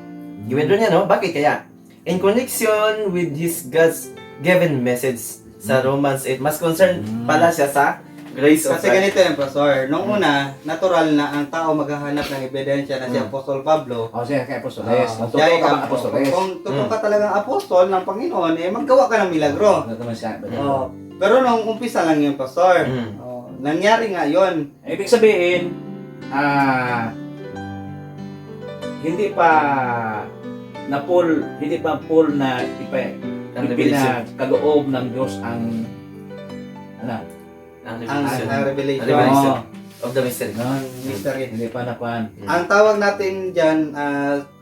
I-withdraw niya, no? Bakit kaya? In connection with his God's given message sa Romans 8, mas concerned pala siya sa grace of Kasi God. ganito yung Pastor. Nung una, natural na ang tao maghahanap ng ebidensya na si Apostol Pablo. Siya kay Apostoles. Ah, Totoo siya ka bang Apostoles? Kung totoo ka talagang apostol ng Panginoon, maggawa ka ng milagro. Ano naman siya? Pero nung umpisa lang yung Pastor, nangyari nga yun. Ibig sabihin, hindi pa full na ipinagkaloob ng Diyos ang Ang Ang revelation. revelation. Revelation. Of the mystery. Ang mystery. hindi pa nakuhan. Ang tawag natin dyan,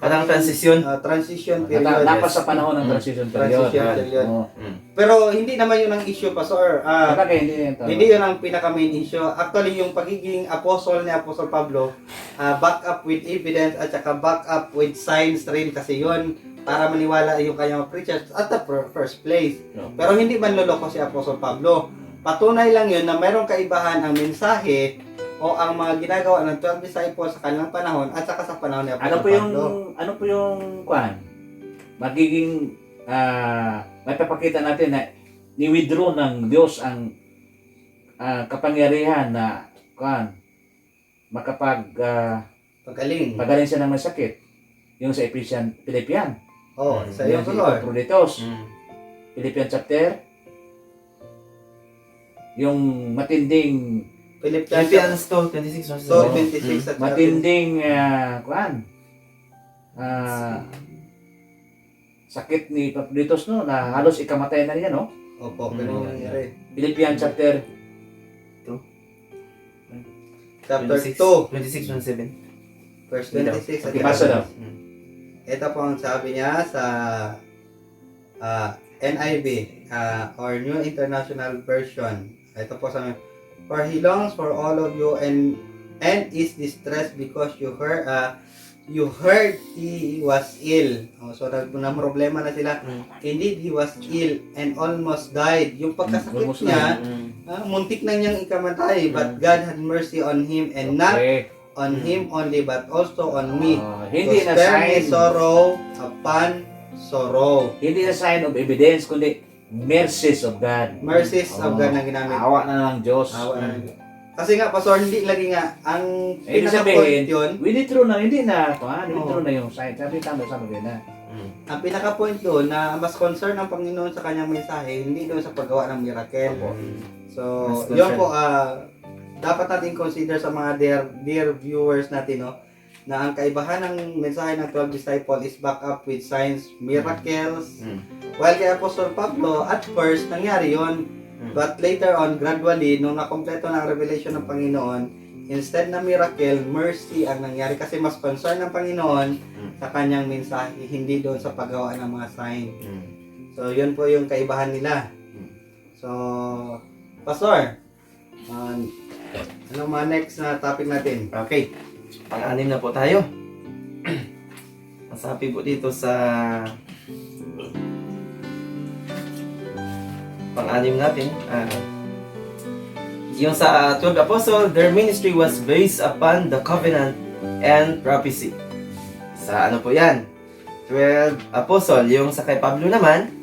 Parang transition. transition period. Dapat sa panahon ng transition period. Transition period. Oo. Pero hindi naman yun ang issue, Pastor. Talaga hindi yan. Hindi yun ang pinaka-main issue. Actually, yung pagiging apostle ni Apostol Pablo, back up with evidence at saka back up with signs rin kasi yun para maniwala yung kanyang preachers at the first place. No. Pero hindi man loloko si Apostol Pablo. Patunay lang yun na mayroong kaibahan ang mensahe o ang mga ginagawa ng 12 disciples sa kanilang panahon at saka sa panahon ni Apostol Pablo. Ano po yung kuan? Magiging may papakita natin na ni-withdraw ng Diyos ang kapangyarihan na kuan Pagaling. pagaling siya ng masakit. Yung sa Philippian. Sa iyo, Lord. Epaphroditus. Philippian chapter. Yung matinding Philippians 2:26 verse 26 at matinding sakit ni Epaphroditus no na halos ikamatay na niya no. Opo, ganun yung nangyari. Philippian chapter Chapter 26, 2, 26, 27. verse 26 at Pakibasa daw. Ito po ang sabi niya sa NIV or New International Version. Ito po sabi, for he longs for all of you and is distressed because you heard he was ill. So problema na sila. Indeed, he was ill and almost died. Yung pagkasakit niya, muntik na niyang ikamatay. But God had mercy on him and not on him only but also on me. Hindi To na spare me sign sorrow upon sorrow. hindi na sign of evidence kundi mercies of God. Mercies of God na ginamit. Awa na ng Diyos. Awa na. Kasi nga, Pastor, hindi lagi nga, ang Ibig pinaka-point sabihin, yun, withdraw na, hindi na, withdraw na yung sign. Sabi tama na. ang pinaka-point doon na mas concern ng Panginoon sa kanyang mensahe, hindi doon sa paggawa ng miracle. So, Mas yun concern. po, dapat natin consider sa mga dear viewers natin, no, na ang kaibahan ng mensahe ng 12 disciple is back up with signs, miracles. While kay Apostol Pablo, at first, nangyari yon. But later on, gradually, nung nakompleto ng revelation ng Panginoon, instead na miracle, mercy ang nangyari. Kasi mas concern ng Panginoon sa kanyang mensahe, hindi doon sa paggawa ng mga sign. So, yun po yung kaibahan nila. So, Pastor, ano mga next na topic natin? Okay. Pang-anim na po tayo. Masabi po dito sa pang-anim natin. Yung sa 12 Apostle, their ministry was based upon the covenant and prophecy. Sa ano po yan? 12 Apostle. Yung sa kay Pablo naman,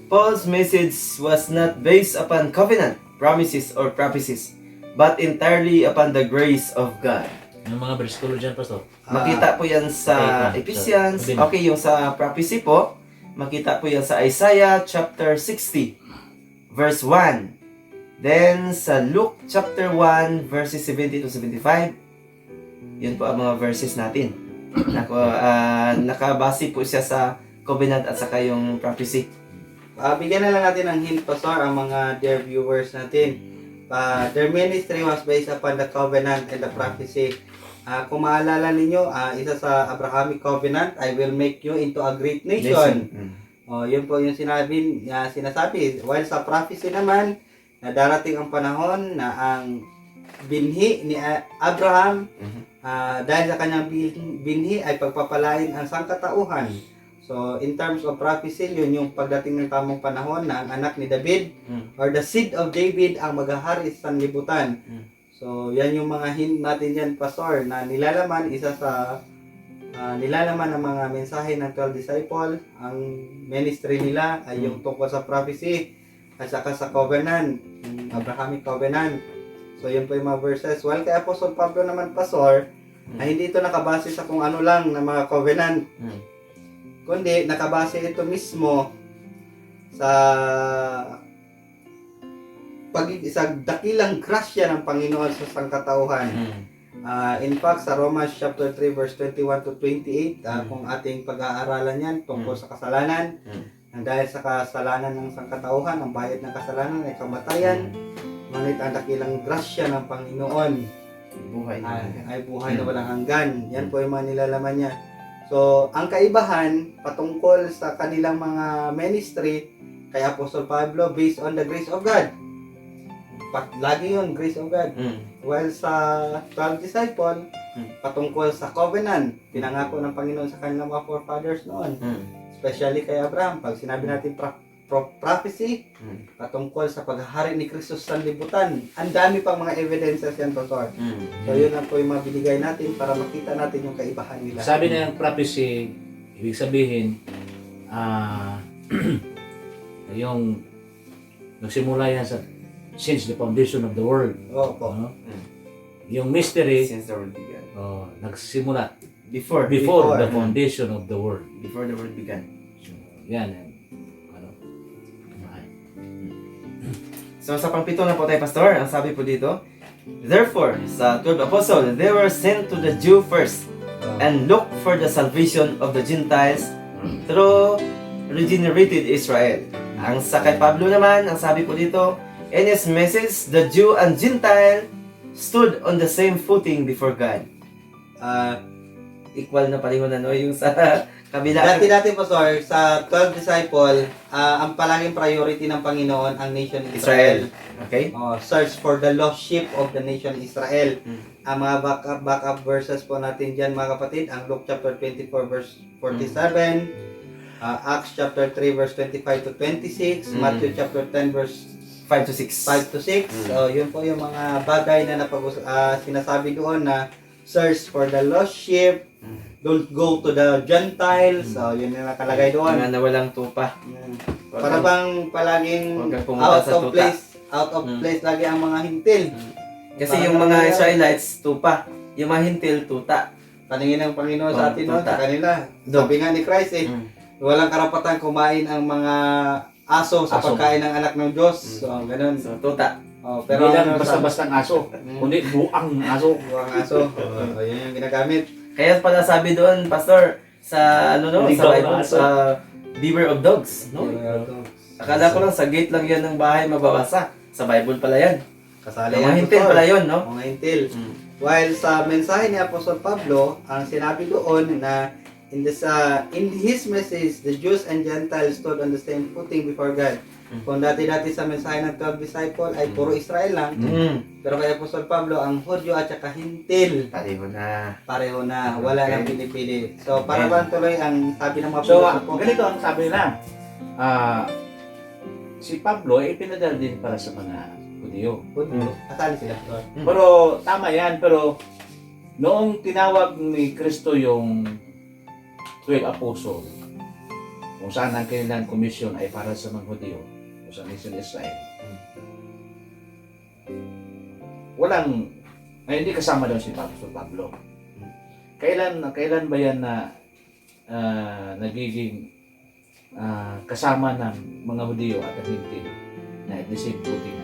Paul's message was not based upon covenant, promises, or prophecies, but entirely upon the grace of God. Yung mga bersikulo dyan, Pastor. Makita po yan sa Okay, Ephesians. so, Okay, yung sa prophecy po, makita po yan sa Isaiah chapter 60, verse 1. Then, sa Luke chapter 1, verses 70 to 75. Yun po ang mga verses natin. Nakabase po siya sa covenant at saka yung prophecy. Bigyan na lang natin ng hint, Pastor, ang mga dear viewers natin. Their ministry was based upon the covenant and the prophecy. Kung maalala ninyo, isa sa Abrahamic covenant, I will make you into a great nation. Yun po yung sinasabi. While sa prophecy naman, na darating ang panahon na ang binhi ni Abraham, dahil sa kanyang binhi ay pagpapalain ang sangkatauhan. So, in terms of prophecy, yun yung pagdating ng tamang panahon na ang anak ni David or the seed of David ang maghahari sa sanlibutan. So, yan yung mga hint natin dyan, Pastor, na nilalaman nilalaman ng mga mensahe ng 12 disciple. Ang ministry nila ay yung tungkol sa prophecy at saka sa covenant, yung Abrahamic covenant. So, yun po yung mga verses. While kay Apostol Pablo naman, Pastor, ay hindi ito nakabase sa kung ano lang na mga covenant. Kundi nakabase ito mismo sa sa dakilang grasya ng Panginoon sa sangkatauhan. In fact, sa Romans chapter 3 verse 21 to 28, kung ating pag-aaralan yan tungkol sa kasalanan, dahil sa kasalanan ng sangkatauhan, ang bayad ng kasalanan ay kamatayan, ngunit ang dakilang grasya ng Panginoon ay buhay na walang hanggan. Yan po yung mga nilalaman niya. So, ang kaibahan patungkol sa kanilang mga ministry kay Apostol Pablo based on the grace of God. Lagi yun, grace of God. While sa 12 disciple, patungkol sa covenant, pinangako ng Panginoon sa kanilang mga forefathers noon. Especially kay Abraham, pag sinabi natin prophecy, patungkol sa paghahari ni Kristo sa sanlibutan. Ang dami pang mga evidences yan, Pastor. So yun ang po yung mabibigay natin para makita natin yung kaibahan nila. Sabi na yung prophecy, ibig sabihin, yung nagsimula yan sa since the foundation of the world. Opo. Yung mystery, Since the world began. nagsimula Before the foundation of the world. Before the world began. So, yan. So sa pangpito na po tayo, Pastor, ang sabi po dito, therefore, sa 12 Apostle, they were sent to the Jew first and look for the salvation of the Gentiles through regenerated Israel. Ang sa kay Pablo naman, ang sabi po dito, in his message, the Jew and Gentile stood on the same footing before God. Equal na palingon no? Yung sa kabila. Dati, Pastor, sa 12 disciple, ang palaging priority ng Panginoon ang nation Israel. Okay? Search for the lost sheep of the nation Israel. Ang mga backup verses po natin dyan, mga kapatid, ang Luke chapter 24 verse 47, Acts chapter 3 verse 25 to 26, Matthew chapter 10 verse 5 to 6. 5 to 6. So, yun po yung mga bagay na sinasabi doon na search for the lost sheep, don't go to the Gentiles. So, yun yung nakalagay doon. Mga nawalang tupa. Para bang palaging Huwag kang pumunta out sa of tuta. place, out of place lagi ang mga hintil. Kasi yung mga Israelites, tupa. Yung mga hintil, tuta. Paningin ng Panginoon sa atin noon, tuta. sa kanila. Sabi nga ni Christ walang karapatan kumain ang mga aso sa Aso. pagkain ng anak ng Diyos. So, ganun. So, tuta. Pero Hindi lang ano, basta-bastang aso, kundi buang aso. Buwang aso. Yun yung ginagamit. Kaya pala sabi doon, Pastor, sa ano no, Ligaw sa na Bible, aso. sa Beware of Dogs, no? Akala ko lang sa gate lang yan ng bahay mababasa. Sa Bible pala yan. Kasali Mga yan, hintil Pastor. pala yun, no? Mga hintil. Mm. While sa mensahe ni Apostol Pablo, ang sinabi doon na in his message, the Jews and Gentiles stood on the same footing before God. Kung dati-dati sa mensahe ng 12 disciple ay puro Israel lang, pero kay Apostol Pablo, ang Hudyo at saka hintil, Pareho na. pareho na, wala Okay. nang pinipili. So, para bang tuloy ang sabi ng mga So, pilosopo. ganito ang sabi nila. Si Pablo ay pinadala din para sa mga Hudyo. Hudyo, kasali sila. Pero tama yan, pero noong tinawag ni Kristo yung 12 apostle, kung saan ang kanilang komisyon ay para sa mga Hudyo, o sa nation Israel, hindi kasama daw si Pablo. Kailan ba yan na nagiging kasama ng mga Hudyo at ang Hintil na at the same footing?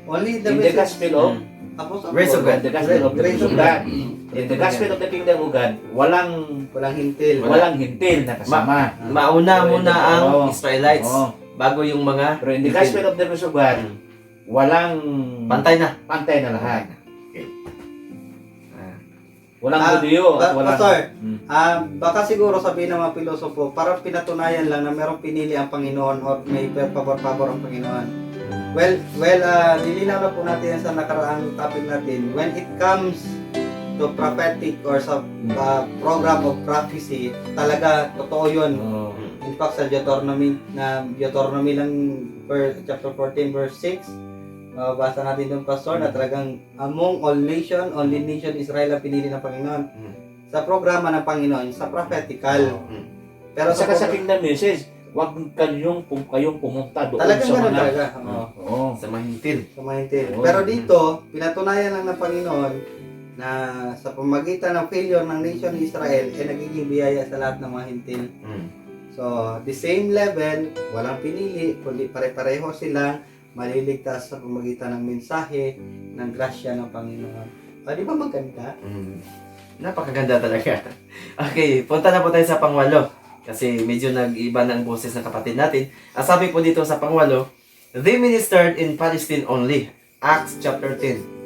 Only the In the message. gospel of Apostle Grace of Paul. God. the gospel of the Grace kingdom of God. In the gospel of the kingdom of God, walang Walang hintil. Hintil na kasama. Mauna muna ang Oo. Israelites Oo. bago yung mga Pero in the gospel of the grace of God, walang pantay na. pantay na lahat. Ah. Walang Ah, Hudyo at walang... Pastor, Hmm. baka siguro sabihin ng mga pilosopo, parang pinatunayan lang na merong pinili ang Panginoon o may pabor-pabor ang Panginoon. Well, nilinaw na po natin yan sa nakaraang topic natin. When it comes to prophetic or sa program of prophecy, talaga totoo yun. Oo. In fact, sa Deuteronomy lang chapter 14 verse 6, basa natin doon, Pastor, na talagang among all nation, only nation Israel ang pinili ng Panginoon. Sa programa ng Panginoon, sa prophetical. Pero Saka sa program- kingdom message, huwag kayong pumunta doon talagang sa ganun mga... talaga. Oo. Sa mahintil. Sa mga hintil. Oo. Pero dito, pinatunayan lang ng Panginoon na sa pamagitan ng failure ng nation ni Israel, ay nagiging biyaya sa lahat ng mga hintil. So, the same level, walang pinili, kundi pare-pareho silang maliligtas sa pamagitan ng mensahe ng grasya ng Panginoon. Di ba maganda? Napakaganda talaga. Okay, punta na po tayo sa pangwalo. Kasi medyo nag-iba na ang boses ng kapatid natin. Ang sabi po dito sa pangwalo, they ministered in Palestine only. Acts chapter 10.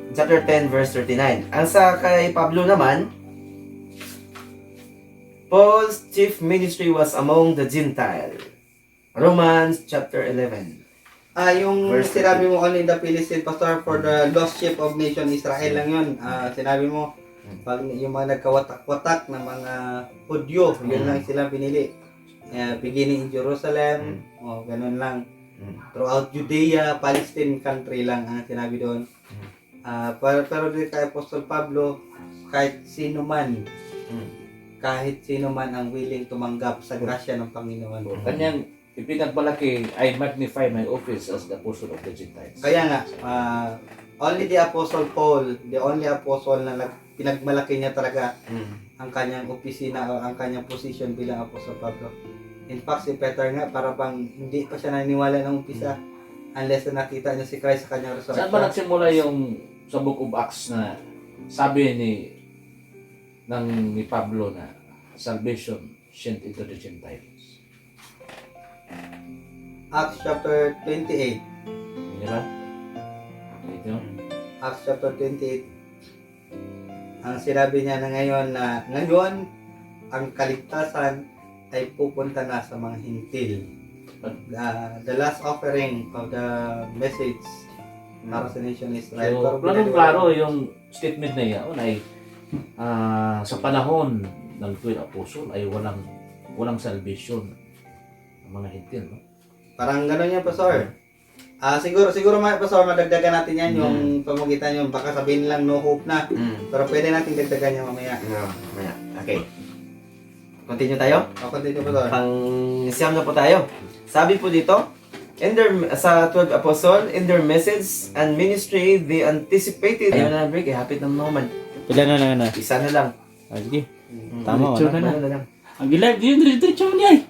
Chapter 10 verse 39. Ang sa kay Pablo naman, Paul's chief ministry was among the Gentile. Romans chapter 11. Yung Verse sinabi mo only in the Philistine, Pastor, for the lost sheep of nation Israel lang yun. Sinabi mo, pag yung mga nagkawatak-watak ng mga Hudyo, yun lang sila pinili. Beginning in Jerusalem, ganun lang. Throughout Judea, Palestine country lang ang sinabi doon. Pero din kay Apostol Pablo, kahit sino man ang willing tumanggap sa grasya ng Panginoon. Kanyang ipinagmalaki, I magnify my office as the apostle of the Gentiles. Kaya nga, only the Apostle Paul, the only apostle na pinagmalaki niya talaga ang kanyang opisina o ang kanyang position bilang Apostle Pablo. In fact, si Peter nga, para bang hindi pa siya naniniwala ng umpisa unless na nakita niya si Christ sa kanyang Saan ba resurrection. nagsimula yung sa Book of Acts na sabi ni Pablo na salvation sent into the Gentiles? Acts chapter 28. Hindi ba? Ito? Acts chapter 28. Ang sinabi niya na ngayon ang kaligtasan ay pupunta na sa mga hintil. The last offering of the message para sa nation Israel. So, klaro yung statement na yan ay sa panahon ng 12 apostle ay walang salvation ng mga hintil, no? Parang gano'n yan, Pastor. Siguro Pastor, madagdagan natin yan yung pamagitan yun. Baka sabihin lang no hope na. Pero pwede natin dagdagan yan mamaya. Okay. Continue tayo? O, continue, Pastor. Pang-siyam na po tayo. Sabi po dito, sa 12 apostle, in their message and ministry, they anticipated. Ayun na, break. Hapit ng moment. Pila na lang na. Isa na lang. Sige. Tama Diretso wala. na lang. Ang gilag din diretso mo niya.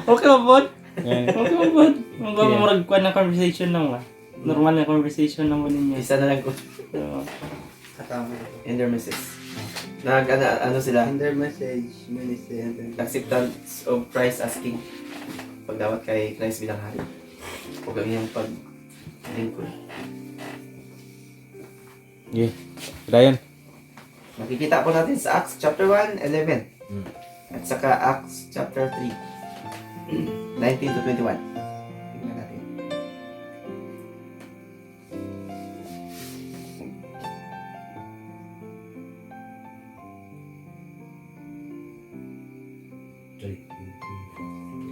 Okay ba, bud? Okay ba, bud? Ang murag kuan ng conversation lang ba? Normal na conversation lang mo ninyo. Isa na lang ko. So, Katama. In their message. Ano sila? In their message, ministry, and then Acceptance of Christ as King. Pagdawat kay Christ bilang hari. O ganyan pag-lingkod. okay. Ryan. Makikita po natin sa Acts chapter 1, 11. Hmm. At saka Acts chapter 3, 19 to 21. Tingnan natin.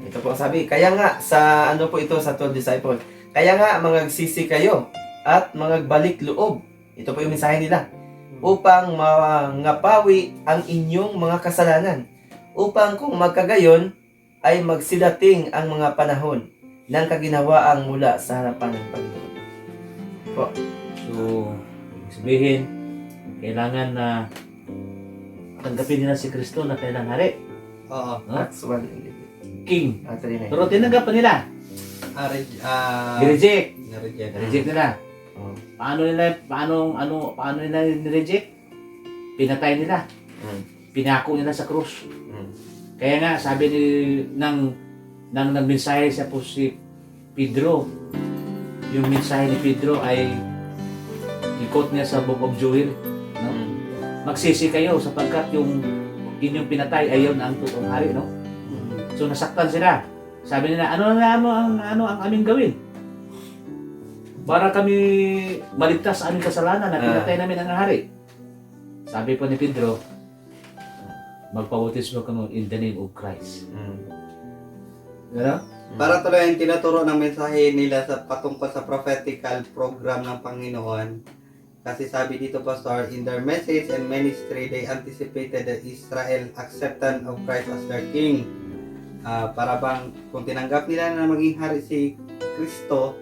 Ito po ang sabi, kaya nga sa ano po ito sa 12 disciple, kaya nga magsisi kayo at magbalik loob. Ito po yung mensahe nila. Upang mangapawi ang inyong mga kasalanan. Upang kung magkagayon ay magsidating ang mga panahon ng kaginawaang mula sa harapan ng Panginoon. Po. So, ibig sabihin, kailangan na tanggapin nila si Kristo na kailang hari, Oo. no? Acts 1:11. King. Ah, 39. Pero tinanggap pa nila. I-reject. Na-reject. I-reject nila. Oh. Paano nila ni-reject? Pinatay nila. Mm. Pinako nila sa krus. Mm. Kaya nga, sabi ng nagmensahe siya po si Pedro. Yung mensahe ni Pedro ay i-quote niya sa Book of Joel. No? Mm. Magsisi kayo sapagkat yung inyong pinatay ay yun ang totoong hari. No? So nasaktan sila. Sabi nila, ano ang aming gawin? Para kami maligtas sa aming kasalanan na pinatay namin ang hari. Sabi po ni Pedro, magpabautismo kamo in the name of Christ. Mm. Ano? Para tuloy ang tinuturo ng mensahe nila sa patungkol sa prophetical program ng Panginoon. Kasi sabi dito, Pastor, in their message and ministry, they anticipated the Israel acceptance of Christ as their King. Para bang kung tinanggap nila na maging hari si Kristo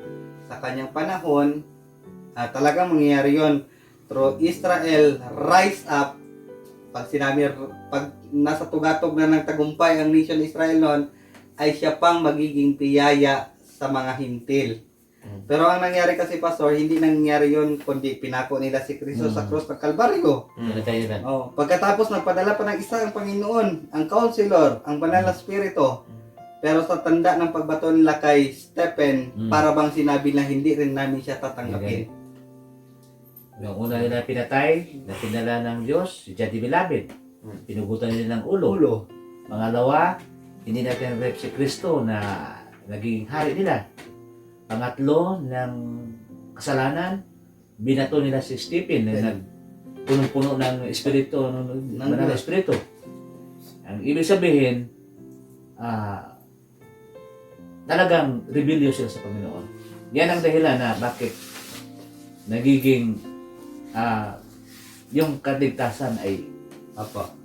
sa kanyang panahon, talagang mangyayari yun. Through Israel rise up, pag nasa tugatog na ng tagumpay ang nation Israel noon, ay siya pang magiging piyaya sa mga hintil. Pero ang nangyari kasi, Pastor, hindi nangyari yun, kundi pinako nila si Kristo sa krus ng Kalbaryo. Pinatay nila. Pagkatapos nagpadala pa ng isa ang Panginoon, ang Counselor, ang Banal na Espiritu. Pero sa tanda ng pagbato nila kay Stephen, para bang sinabi na hindi rin namin siya tatanggapin. Yung una nila pinatay, na pinala ng Diyos, si Jadi Bilabid. Pinugutan nila ng ulo. Pangalawa, hindi natin rep si Kristo na naging hari nila. Pangatlo, ng kasalanan, binato nila si Stephen na nagpunong-puno ng Espiritu, ng Banal na Espiritu. Ang ibig sabihin, talagang rebellious sila sa Panginoon. Yan ang dahilan na bakit nagiging yung kaligtasan ay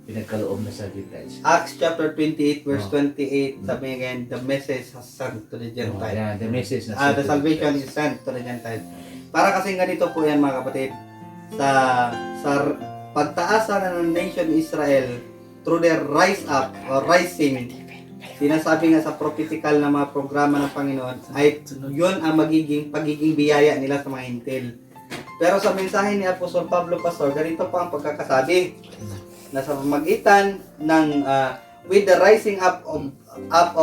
pinagkaloob na sa Gentiles. Acts chapter 28 verse 28, sabi again, the message has sent to the Gentiles. Yan, the message na The salvation is sent to the Gentiles. Para kasing ganito po yan, mga kapatid, sa pagtaasan ng nation Israel through their rise up or rising, sinasabi nga sa prophetical na mga programa ng Panginoon ay yun ang pagiging biyaya nila sa mga hintil. Pero sa mensahe ni Apostol Pablo, Pastor, ganito po ang pagkakasabi na sa pamagitan ng with the rising up of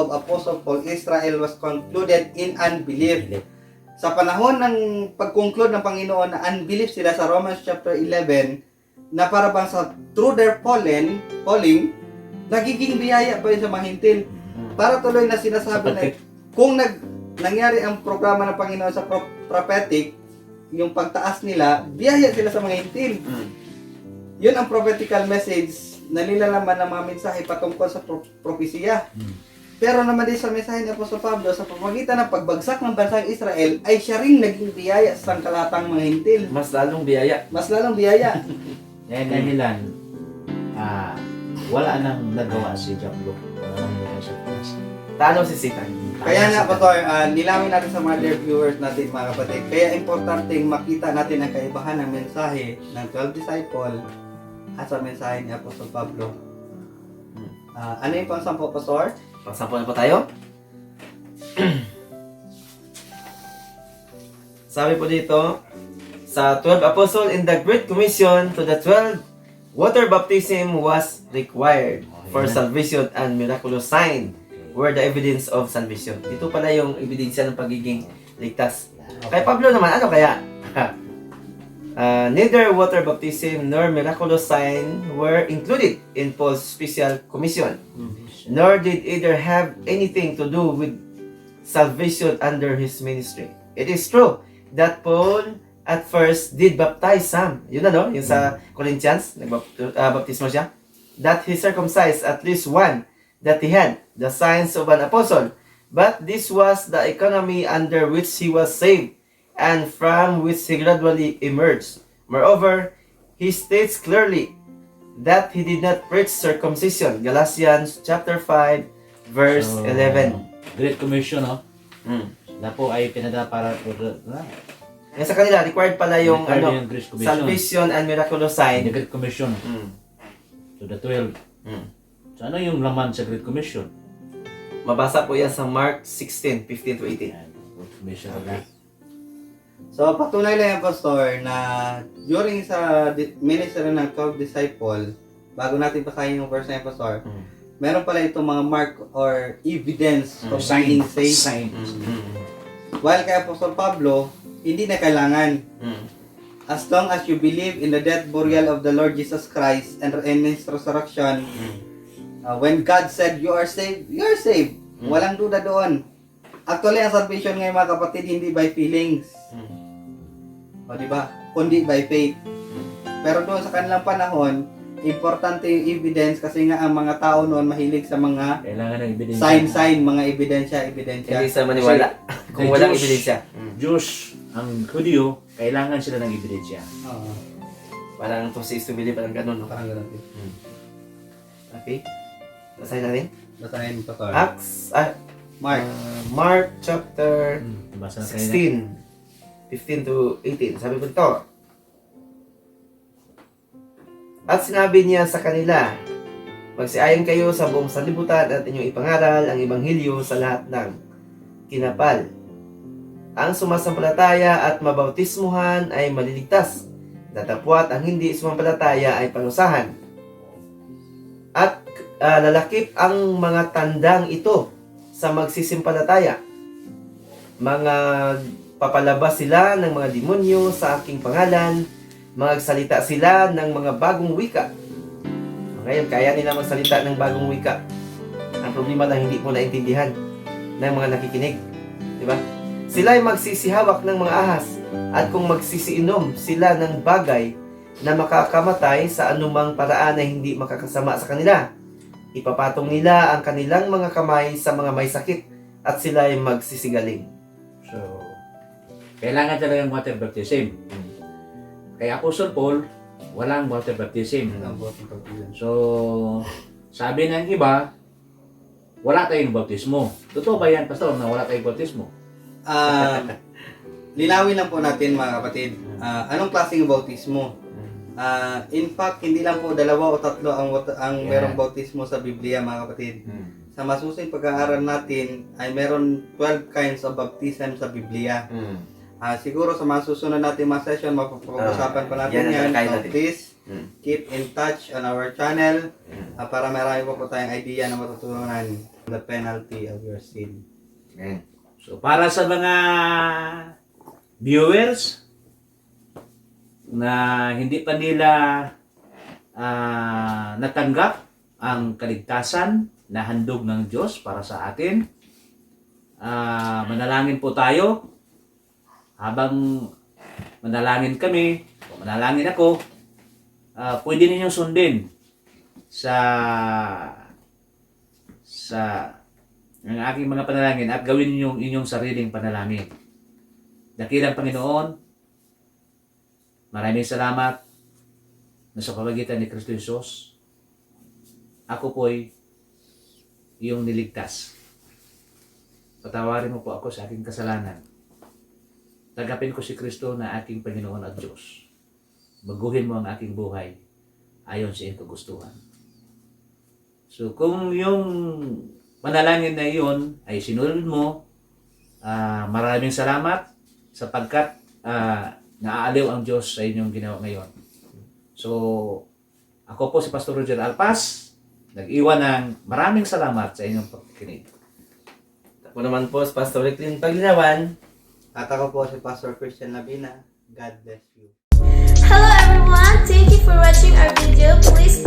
Apostle Paul, Israel was concluded in unbelief. Sa panahon ng pag-conclude ng Panginoon na unbelief sila sa Romans chapter 11, na para bang through their falling, nagiging biyaya pa yun sa mga hintil. Para tuloy na sinasabi na kung nangyari ang programa ng Panginoon sa prophetic, yung pagtaas nila, biyaya sila sa mga hintil. Yun ang prophetical message na nilalaman ng mga mensahe patungkol sa propesiya. Pero naman din sa mensahe ni Apostol Pablo, sa pamamagitan ng pagbagsak ng bansang Israel, ay siya rin naging biyaya sa sangkalatang mga hintil. Mas lalong biyaya. Mas lalong biyaya. Yan dahilan, wala nang nagawa si Jablo. Wala nang nagawa siya. Talo si Satan. Kaya nga, Pastor, nilawin natin sa mga dear viewers natin, mga kapatid. Kaya importante makita natin ang kaibahan ng mensahe ng 12 disciple at sa mensahe ni Apostol Pablo. Ano yung pang-sampo, Pastor? Pagsampo na po tayo. Sabi po dito, sa 12 Apostle in the Great Commission to the 12, water baptism was required for salvation and miraculous sign were the evidence of salvation. Ito pala yung ebidensya ng pagiging ligtas. Kay Pablo naman, ano kaya? Neither water baptism nor miraculous sign were included in Paul's special commission, nor did either have anything to do with salvation under his ministry. It is true that Paul at first did baptize some. Yun ano, yung sa Corinthians, nagbaptismo siya. That he circumcised at least one, that he had the signs of an apostle. But this was the economy under which he was saved, and from which he gradually emerged. Moreover, he states clearly that he did not preach circumcision. Galatians chapter 5, verse 11. Great Commission, no? Na po ay pinadala para Yan sa kanila, required pala yung Required yung Great Commission. salvation and miraculous sign. the Great Commission to the 12. So ano yung laman sa Great Commission? Mabasa po yan sa Mark 16:15 to 18. Ayan, Great Commission na. So, patunay lang yan, Pastor, na during sa ministry ng 12 disciple, bago natin basahin yung verse na yan, Pastor, meron pala itong mga mark or evidence of being saved. Signs. While kay Apostol Pablo, hindi na kailangan. As long as you believe in the death, burial of the Lord Jesus Christ and in His resurrection, when God said, you are saved, you are saved. Walang duda doon. Actually, ang salvation ngayon mga kapatid, hindi by feelings. O diba? Kundi by faith. Pero doon sa kanilang panahon, importante yung evidence kasi nga ang mga tao noon mahilig sa mga Kailangan ng ebidensya. sign, mga ebidensya. Hindi sa maniwala. Kung walang ebidensya. Diyos, ang Hudyo, kailangan sila ng ebidensya. Oo, Parang to see is to believe, parang ganun, no? parang ganun. Okay. Basahin natin. Basahin pa, Pastor. Acts, Mark. Mark chapter Basa na kayo 16, 15 to 18. Sabi ko ito. At sinabi niya sa kanila, magsiayon kayo sa buong sanlibutan at inyong ipangaral ang Ebanghelyo sa lahat ng kinapal. Ang sumasampalataya at mabautismuhan ay maliligtas. Datapwat ang hindi sumampalataya ay parusahan. At lalakip ang mga tandang ito sa magsisimpalataya. Mga papalabas sila ng mga demonyo sa aking pangalan, magsalita sila ng mga bagong wika. Ngayon, kaya nila magsalita ng bagong wika. Ang problema lang hindi mo naintindihan ng mga nakikinig. Diba? Sila ay magsisihawak ng mga ahas at kung magsisiinom sila ng bagay na makakamatay sa anumang paraan na hindi makakasama sa kanila. Ipapatong nila ang kanilang mga kamay sa mga may sakit at sila ay magsisigaling. So, kailangan talagang water baptism. Kay Apostle Paul, walang water baptism. So, sabi ng iba, wala tayong bautismo. Totoo ba yan, Pastor, na wala tayong bautismo? Linawin lang po natin mga kapatid. Anong klaseng bautismo? In fact, hindi lang po 2 o 3 ang merong bautismo sa Biblia mga kapatid. Sa masusing pag-aaral natin ay meron 12 kinds of baptism sa Biblia. Siguro sa mga susunod natin mga session, mapapag-usapan pa natin yan. So please, keep in touch on our channel para marami po tayong idea na matutunan the penalty of your sin. So, para sa mga viewers na hindi pa nila natanggap ang kaligtasan na handog ng Diyos para sa atin, manalangin po tayo. Habang manalangin kami, o manalangin ako, pwede ninyong sundin sa ang aking mga panalangin at gawin niyo yung inyong sariling panalangin. Dakilang Panginoon, maraming salamat na sa pamagitan ni Kristo Jesus, ako po'y iyong niligtas. Patawarin mo po ako sa aking kasalanan. Tagapin ko si Kristo na aking Panginoon at Diyos. Baguhin mo ang aking buhay ayon sa iyong kagustuhan. So kung yung panalangin na iyon ay sinunod mo, maraming salamat sapagkat naaaliw ang Diyos sa inyong ginawa ngayon. So, ako po si Pastor Roger Alpas, nag-iwan ng maraming salamat sa inyong pagkikinig. Ako naman po si Pastor Reclin Paglinawan. At ako po si Pastor Christian Labina. God bless you. Hello everyone, thank you for watching our video. Please